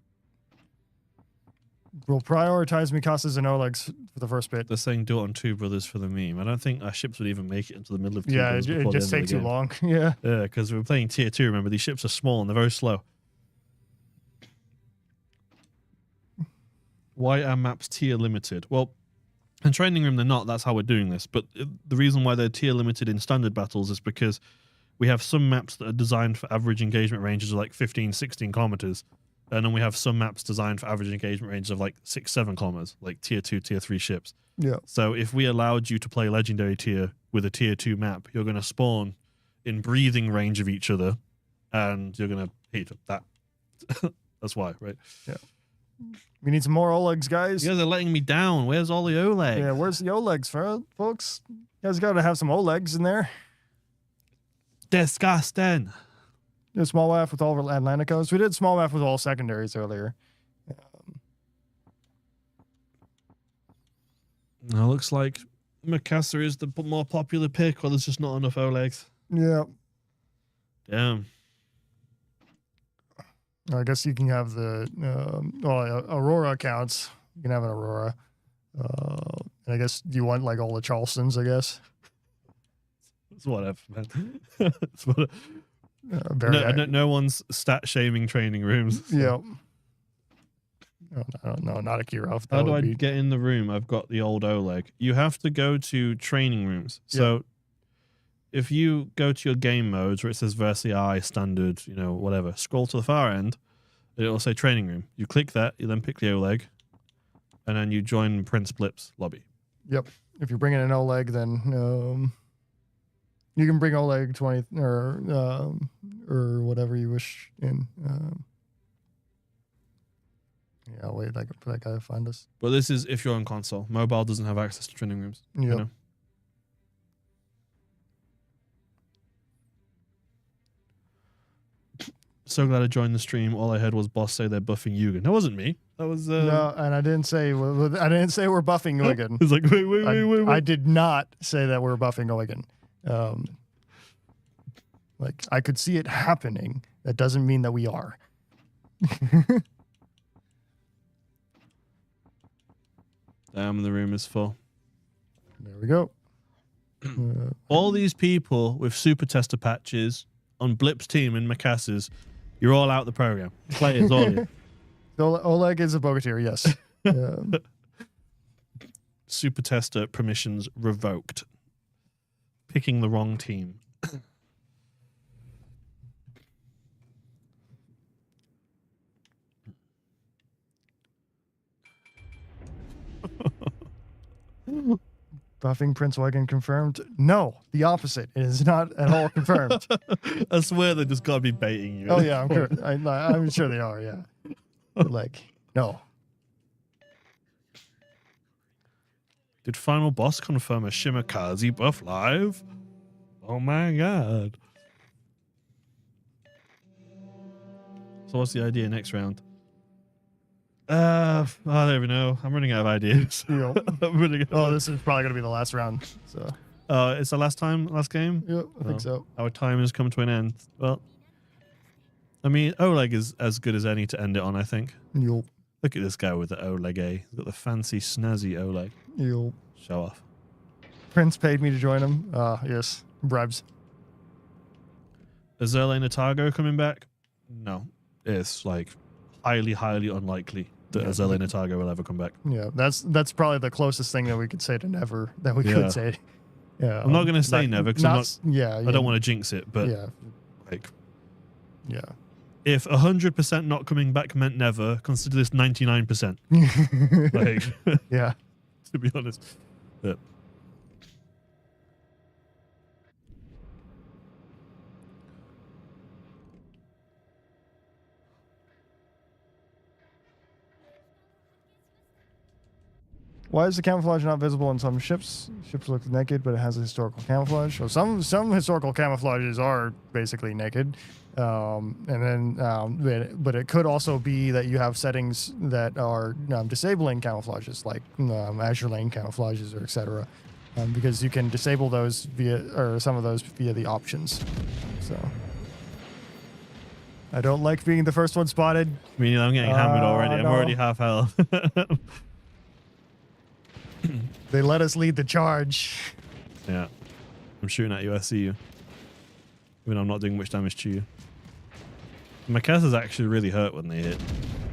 We'll prioritize Mikasa's and Olegs for the first bit. They're saying do it on Two Brothers for the meme. I don't think our ships would even make it into the middle of Two Yeah, Brothers. it before the just end of takes the too game. long. Yeah. Yeah, because we're playing tier 2. Remember, these ships are small and they're very slow. Why are maps tier limited? Well, in Training Room, they're not. That's how we're doing this. But the reason why they're tier limited in standard battles is because we have some maps that are designed for average engagement ranges of like 15, 16 kilometers. And then we have some maps designed for average engagement ranges of like 6, 7 kilometers, like tier 2, tier 3 ships. Yeah. So if we allowed you to play Legendary tier with a tier 2 map, you're going to spawn in breathing range of each other, and you're going to hate that. That's why, right? Yeah. We need some more Olegs, guys. You guys are letting me down. Where's all the Oleg? Yeah, where's the Olegs, folks? You guys got to have some Olegs in there. Disgusting. Did small WAF with all Atlanticos. We did small WAF with all secondaries earlier. Now looks like Mikasa is the more popular pick, or there's just not enough Olegs. Yeah. Damn. I guess you can have the Aurora accounts. You can have an Aurora. And I guess you want like all the Charlestons, I guess. It's whatever, man. It's whatever. No one's stat shaming Training Rooms. So. Yeah. No, not a Kirov. How do I get in the room? I've got the old Oleg. You have to go to Training Rooms. So if you go to your game modes where it says Versi I, standard, whatever, scroll to the far end, it'll say Training Room. You click that, you then pick the Oleg, and then you join Prince Blip's lobby. Yep. If you bring in an Oleg, then you can bring Oleg 20 or whatever you wish in. Yeah, wait, that guy find us. But this is if you're on console. Mobile doesn't have access to training rooms. Yep. You know? So glad I joined the stream. All I heard was boss say they're buffing Yugen. That wasn't me. That was No, and I didn't say we're buffing Eugen. It's like wait. I did not say that we're buffing Eugen. Like I could see it happening. That doesn't mean that we are. Damn, the room is full. There we go. All these people with super tester patches on Blip's team in Makassas, you're all out the program. Players, all in. Oleg is a Bogatyr, yes. Super tester permissions revoked. Picking the wrong team. Buffing Prince Eugen confirmed? No, the opposite. It is not at all confirmed. I swear they just gotta be baiting you. Oh yeah, I'm sure. I'm sure they are. Yeah, like no. Did final boss confirm a Shimakaze buff live? Oh my god. So what's the idea next round? I don't even know. I'm running out of ideas. Yep. This is probably gonna be the last round. So. It's the last game? Yep, I think so. Our time has come to an end. Well, I mean, Oleg is as good as any to end it on, I think. Yep. Look at this guy with the Oleg A. He's got the fancy, snazzy Oleg. Yep. Show off. Prince paid me to join him. Yes. Bribes. Is Zerle Natago coming back? No. It's like highly, highly unlikely that Azele Natago will ever come back. Yeah, that's probably the closest thing that we could say to never that we could say. Yeah, I'm not going to say never because I don't want to jinx it, but if 100% not coming back meant never, consider this 99%. Yeah, to be honest. Yeah. Why is the camouflage not visible on some ships? Ships look naked, but it has a historical camouflage. So some historical camouflages are basically naked, but it could also be that you have settings that are disabling camouflages, like Azure Lane camouflages or etc. Because you can disable those some of those via the options. So I don't like being the first one spotted. I mean, I'm getting hammered already. I'm no. already half health. They let us lead the charge. Yeah. I'm shooting at you. I see you. Even though I'm not doing much damage to you. Makasa's actually really hurt when they hit.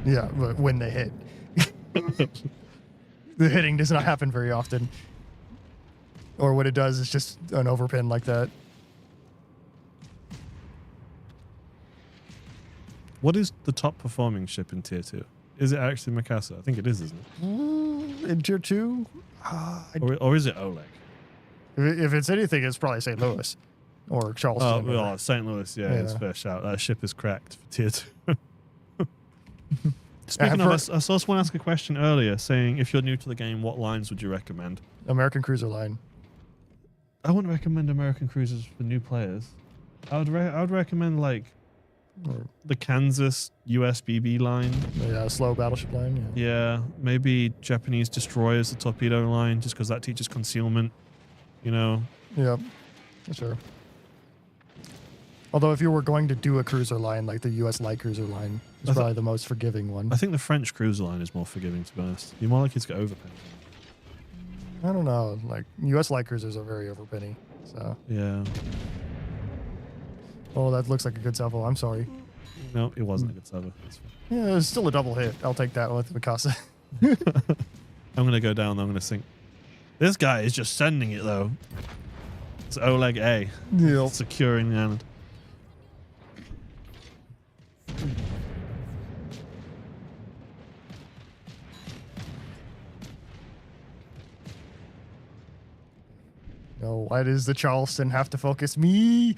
Yeah, but when they hit. The hitting does not happen very often. Or what it does is just an overpin like that. What is the top performing ship in tier 2? Is it actually Mikasa? I think it is, isn't it? In tier 2? Or is it Oleg? If it's anything, it's probably St. Louis. Or Charleston. Oh, St. Louis. Yeah, it's fair shout. That ship is cracked for tier 2. Speaking of, I saw someone ask a question earlier saying, if you're new to the game, what lines would you recommend? American Cruiser Line. I wouldn't recommend American Cruisers for new players. I would recommend like the Kansas USBB line. Yeah, slow battleship line. Yeah, maybe Japanese destroyers, the torpedo line, just because that teaches concealment. You know. Yeah, sure. Although if you were going to do a cruiser line, like the US light cruiser line, is probably the most forgiving one. I think the French cruiser line is more forgiving, to be honest. You're more likely to get overpin. I don't know. Like US light cruisers are very overpinny. So. Yeah. Oh, that looks like a good salvo. I'm sorry. No, it wasn't a good salvo. Yeah, it's still a double hit. I'll take that with Mikasa. I'm going to go down. I'm going to sink. This guy is just sending it, though. It's Oleg A. Yep. Securing the island. No, why does the Charleston have to focus me?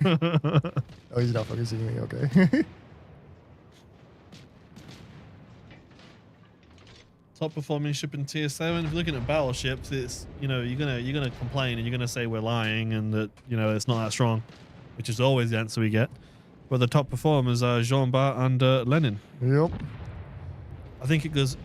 Oh, he's not focusing me. Okay. top performing ship in tier 7. If you're looking at battleships, it's, you know, you're gonna complain and you're gonna say we're lying and that, you know, it's not that strong, which is always the answer we get. But the top performers are Jean Bart and Lenin. Yep. I think it goes,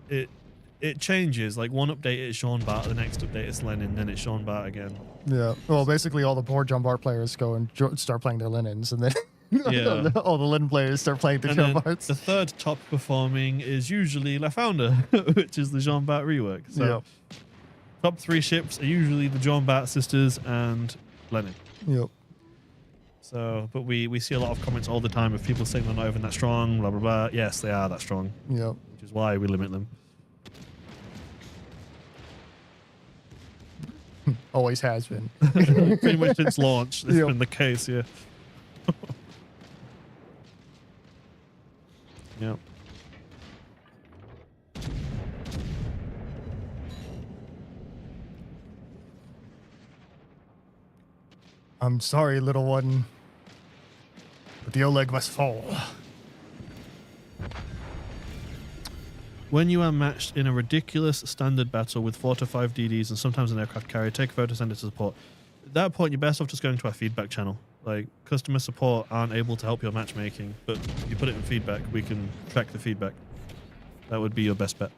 it changes. Like one update it's Jean Bart, the next update it's Lenin, then it's Jean Bart again. Yeah. Well, basically all the poor Jean Bart players go and start playing their Lenins, and then Yeah. all the Lenin players start playing their And Jean then Barts. the third top performing is usually La Founder, which is the Jean Bart rework. So Yep. top 3 ships are usually the Jean Bart sisters and Lenin. Yep. So, but we see a lot of comments all the time of people saying they're not even that strong, blah, blah, blah. Yes, they are that strong, Yep. which is why we limit them. Always has been. Pretty much since launch, it's Yep. been the case, yeah. Yeah. I'm sorry, little one, but the Oleg must fall. When you are matched in a ridiculous standard battle with 4 to 5 DDs and sometimes an aircraft carrier, take a photo, send it to support. At that point, you're best off just going to our feedback channel. Like, customer support aren't able to help your matchmaking, but if you put it in feedback, we can track the feedback. That would be your best bet.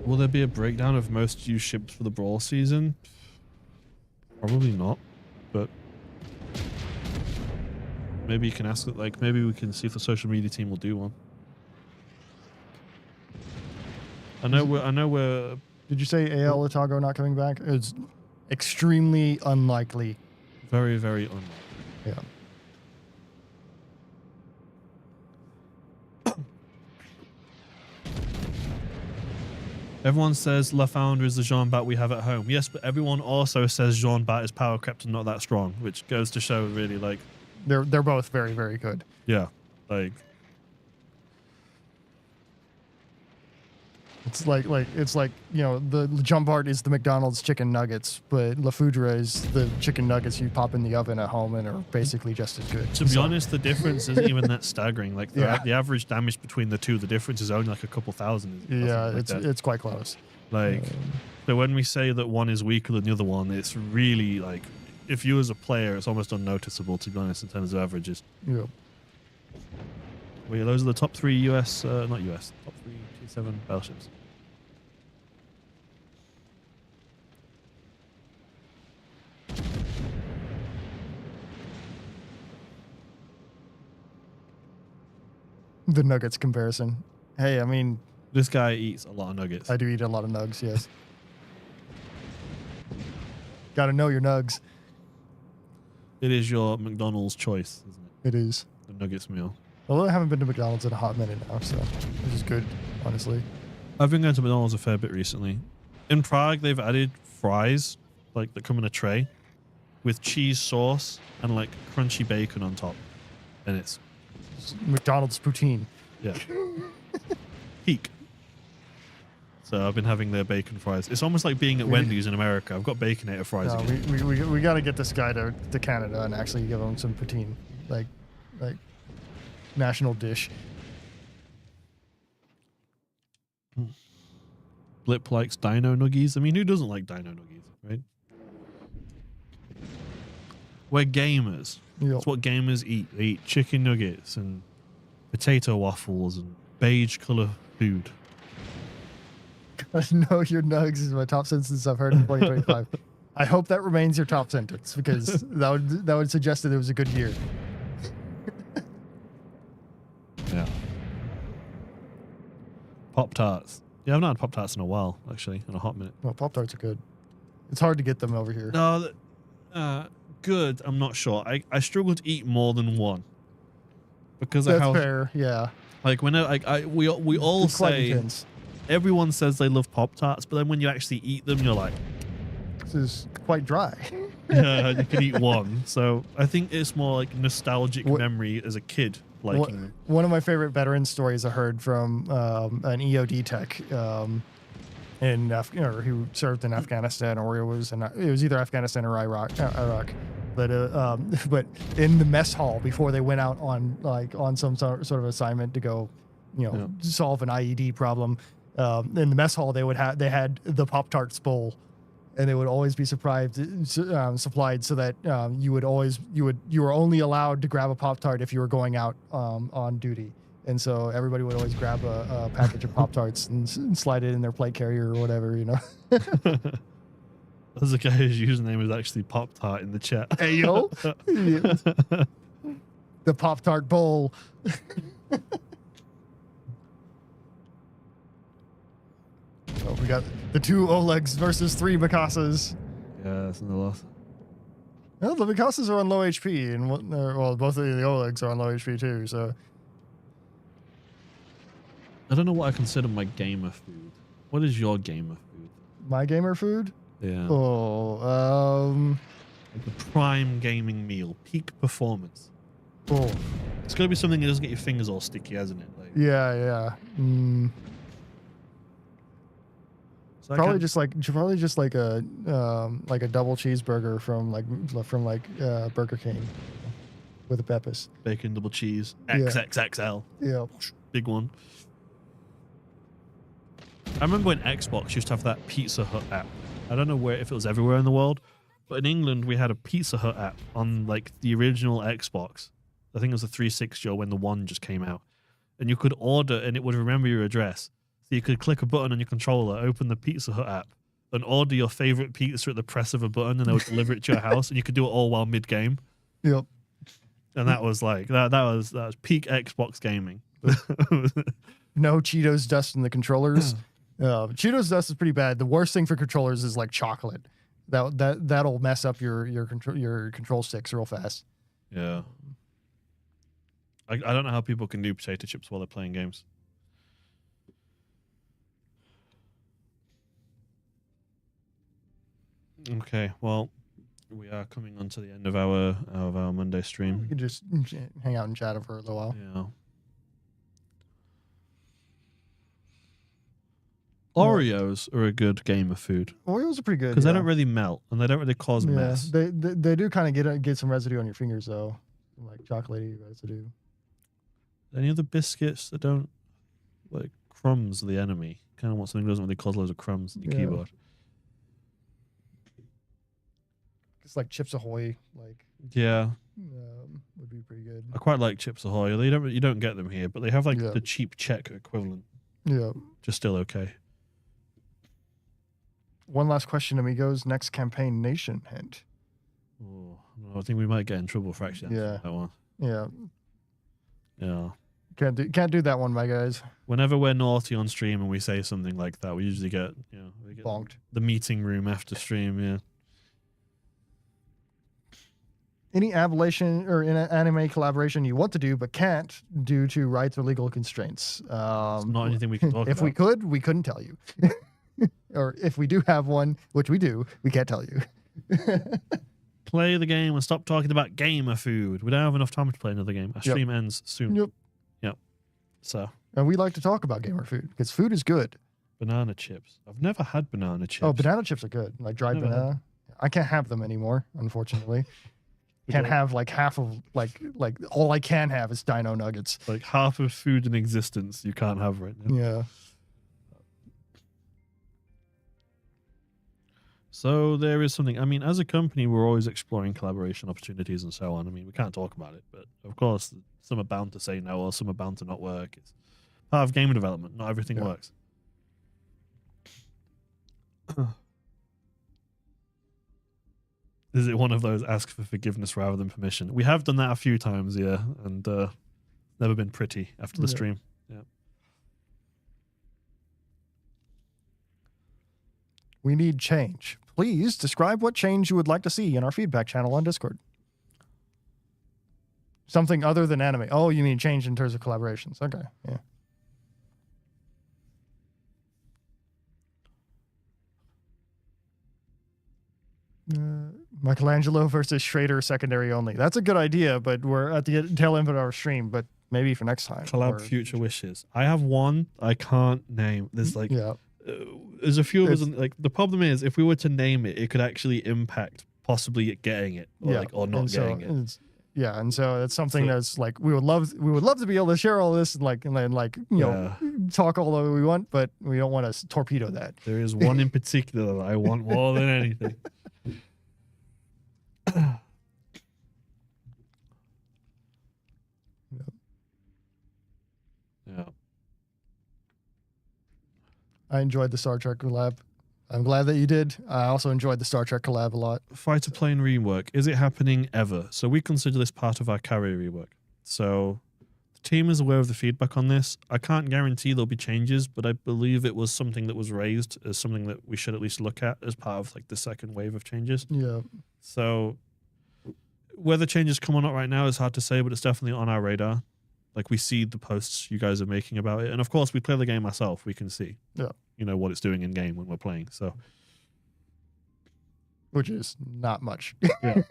Will there be a breakdown of most used ships for the Brawl season? Probably not, but maybe you can ask it. Like, maybe we can see if the social media team will do one. I know we're Did you say AL Otago not coming back? It's extremely unlikely. very, very unlikely. Yeah. Everyone says La Founder is the Jean Bat we have at home. Yes, but everyone also says Jean Bat is power crept and not that strong, which goes to show really, like, They're both very, very good. yeah, like, It's like you know, the Jumpart is the McDonald's chicken nuggets, but La Foudre is the chicken nuggets you pop in the oven at home and are basically just as good. to be honest, the difference isn't even that staggering. Like, Yeah. the average damage between the two, the difference is only like a couple thousand. Yeah, Like it's that. it's quite close. Like, so when we say that one is weaker than the other one, it's really like, if you as a player, it's almost unnoticeable, to be honest, in terms of averages. Yeah. Well, yeah, those are the top 3 US, not US, top 3 T7 battleships. The nuggets comparison. Hey, I mean, This guy eats a lot of nuggets. I do eat a lot of nugs, yes. Gotta know your nugs. It is your McDonald's choice, isn't it? It is. The nuggets meal. Although I haven't been to McDonald's in a hot minute now, so which is good, honestly. I've been going to McDonald's a fair bit recently. In Prague, they've added fries, like, that come in a tray with cheese sauce and like crunchy bacon on top. And it's, McDonald's poutine. yeah. Peak. So I've been having their bacon fries. It's almost like being at Wendy's in America. I've got Baconator fries No, again. we got to get this guy to Canada and actually give him some poutine, like national dish. Blip likes dino nuggies. I mean, who doesn't like dino nuggies, right? We're gamers. Yep. That's what gamers eat. They eat chicken nuggets and potato waffles and beige color food. Know your nugs is my top sentence I've heard in 2025. I hope that remains your top sentence because that would suggest that it was a good year. Yeah. Pop-Tarts. Yeah, I've not had Pop-Tarts in a while, actually, in a hot minute. Well, Pop-Tarts are good. It's hard to get them over here. No, good, I'm not sure. I struggle to eat more than one. Because That's of how, fair, yeah. like, we all It's quite say, intense. everyone says they love Pop-Tarts, but then when you actually eat them, you're like, This is quite dry. yeah, you can eat one. So I think it's more like nostalgic memory as a kid liking them. One of my favorite veteran stories I heard from an EOD tech who served in Afghanistan, or it was either Afghanistan or Iraq. but in the mess hall before they went out on some sort of assignment to go, solve an IED problem. In the mess hall, they had the Pop-Tarts bowl, and they would always be supplied so that you were only allowed to grab a Pop-Tart if you were going out on duty. And so everybody would always grab a package of Pop-Tarts and slide it in their plate carrier or whatever, There's a guy whose username is actually Pop-Tart in the chat. Hey, yo. The Pop-Tart bowl. So we got the 2 Olegs versus 3 Mikasas. Yeah, that's another loss. Well, the Mikasas are on low HP, and both of the Olegs are on low HP too, so... I don't know what I consider my gamer food. What is your gamer food? My gamer food? Yeah. Like the prime gaming meal, peak performance. Oh. It's got to be something that doesn't get your fingers all sticky, hasn't it? Like, Yeah. so Probably just like a double cheeseburger from Burger King with a peppers. bacon double cheese, Yeah. XXXL, Yeah. big one. I remember when Xbox used to have that Pizza Hut app. I don't know if it was everywhere in the world, but in England we had a Pizza Hut app on like the original Xbox. I think it was the 360 or when the One just came out, and you could order and it would remember your address. So you could click a button on your controller, open the Pizza Hut app, and order your favorite pizza at the press of a button, and they would deliver it to your house, and you could do it all while mid game. Yep. And that was like that was peak Xbox gaming. No Cheetos dust in the controllers. Cheetos dust is pretty bad. The worst thing for controllers is like chocolate. That'll mess up your control sticks real fast. Yeah. I don't know how people can do potato chips while they're playing games. Okay, well, we are coming on to the end of our Monday We stream. could just hang out and chat for a little while. Yeah. Oreos are a good game of food Oreos are pretty good because they don't really melt and they don't really cause mess. They do kind of get some residue on your fingers though, like chocolatey residue. Any other biscuits that don't like crumbs are the enemy? Kind of want something that doesn't really cause loads of crumbs in your keyboard. It's like Chips Ahoy, Yeah, would be pretty good. I quite like Chips Ahoy. You don't get them here, but they have like Yeah. the cheap Czech equivalent. Yeah. Just still okay. One last question, amigos. Next campaign nation hint. Oh, I think we might get in trouble for actually answering that one. Yeah. Yeah. Can't do that one, my guys. Whenever we're naughty on stream and we say something like that, we usually get Bonked. the meeting room after stream. Yeah. Any ablation or anime collaboration you want to do but can't due to rights or legal constraints. It's not anything we can talk if about. we could, we couldn't tell you. Or if we do have one, which we do, we can't tell you. Play the game and stop talking about gamer food. We don't have enough time to play another game. Our stream ends soon. Yep. So. And we like to talk about gamer food because food is good. Banana chips. I've never had banana chips. Oh, banana chips are good. Like dried Never banana. I can't have them anymore, unfortunately. Can't have like half of like all I can have is Dino Nuggets. Like half of food in existence you can't have right now. Yeah. So there is something. I mean, as a company, we're always exploring collaboration opportunities and so on. I mean, we can't talk about it, but of course, some are bound to say no, or some are bound to not work. It's part of game development. Not everything works. Is it one of those ask for forgiveness rather than permission? We have done that a few times, yeah, and never been pretty after the stream. Yeah. We need change. Please describe what change you would like to see in our feedback channel on Discord. Something other than anime. Oh, you mean change in terms of collaborations. Okay, yeah. Michelangelo versus Schrader secondary only. That's a good idea, but we're at the tail end of our stream, but maybe for next time. Collab future wishes. I have one I can't name. There's like... Yeah. There's a few of us. Like the problem is, if we were to name it, it could actually impact possibly getting it or not and so getting it. Yeah, and so it's something So- that's like we would love to be able to share all this and then talk all that we want, but we don't want to torpedo that. There is one in particular that I want more than anything. Yeah. I enjoyed the Star Trek collab. I'm glad that you did. I also enjoyed the Star Trek collab a lot. Fighter plane rework. Is it happening ever? So we consider this part of our carrier rework. So the team is aware of the feedback on this. I can't guarantee there'll be changes, but I believe it was something that was raised as something that we should at least look at as part of like the second wave of changes. Yeah. So whether changes come or not right now is hard to say, but it's definitely on our radar. Like we see the posts you guys are making about it. And of course we play the game ourselves. We can see, what it's doing in game when we're playing. So, which is not much. Yeah.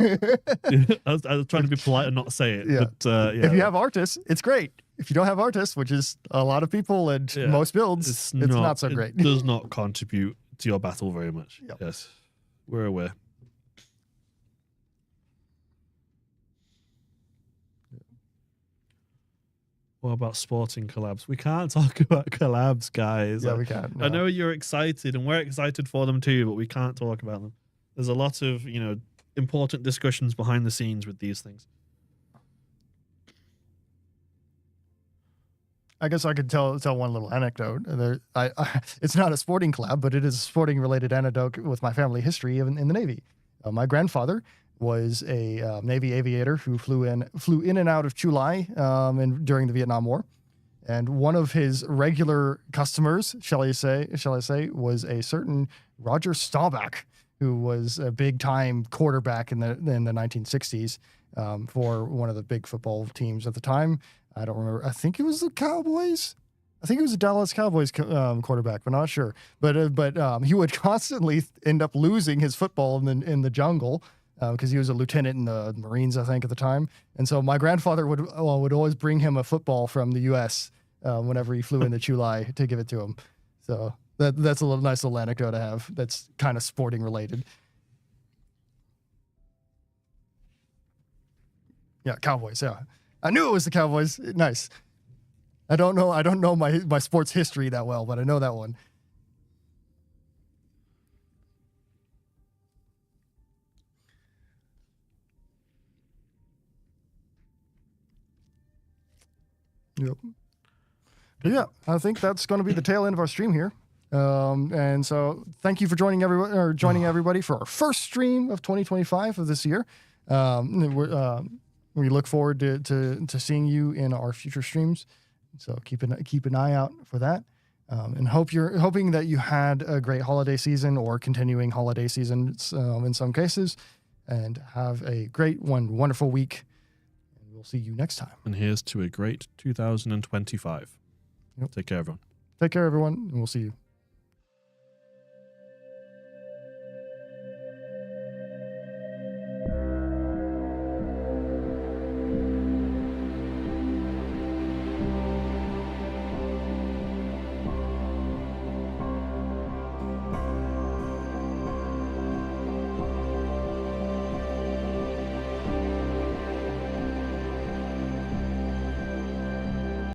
I was trying to be polite and not say it. Yeah. But If you have artists, it's great. If you don't have artists, which is a lot of people and most builds, it's not so great. It does not contribute to your battle very much. Yep. Yes, we're aware. What about sporting collabs? We can't talk about collabs, guys. Yeah, we can't. I know you're excited, and we're excited for them too, but we can't talk about them. There's a lot of, important discussions behind the scenes with these things. I guess I could tell one little anecdote. It's not a sporting collab, but it is a sporting related anecdote with my family history in the Navy. My grandfather was a Navy aviator who flew in and out of Chulai during the Vietnam War, and one of his regular customers, shall I say, was a certain Roger Staubach, who was a big time quarterback in the 1960s for one of the big football teams at the time. I don't remember. I think it was the Cowboys. I think it was the Dallas Cowboys quarterback, but not sure. But he would constantly end up losing his football in the jungle. Because he was a lieutenant in the Marines, I think, at the time. And so my grandfather would always bring him a football from the U.S. Whenever he flew into Chulai to give it to him. So that's a nice little anecdote to have that's kind of sporting related. Yeah, Cowboys, yeah. I knew it was the Cowboys. Nice. I don't know my sports history that well, but I know that one. Yep. But yeah, I think that's going to be the tail end of our stream here. And so thank you for joining everybody for our first stream of 2025 of this year. We look forward to seeing you in our future streams. So keep an eye out for that. And hoping that you had a great holiday season or continuing holiday seasons in some cases, and have a great wonderful week. We'll see you next time. And here's to a great 2025. Yep. Take care, everyone. Take care, everyone, and we'll see you.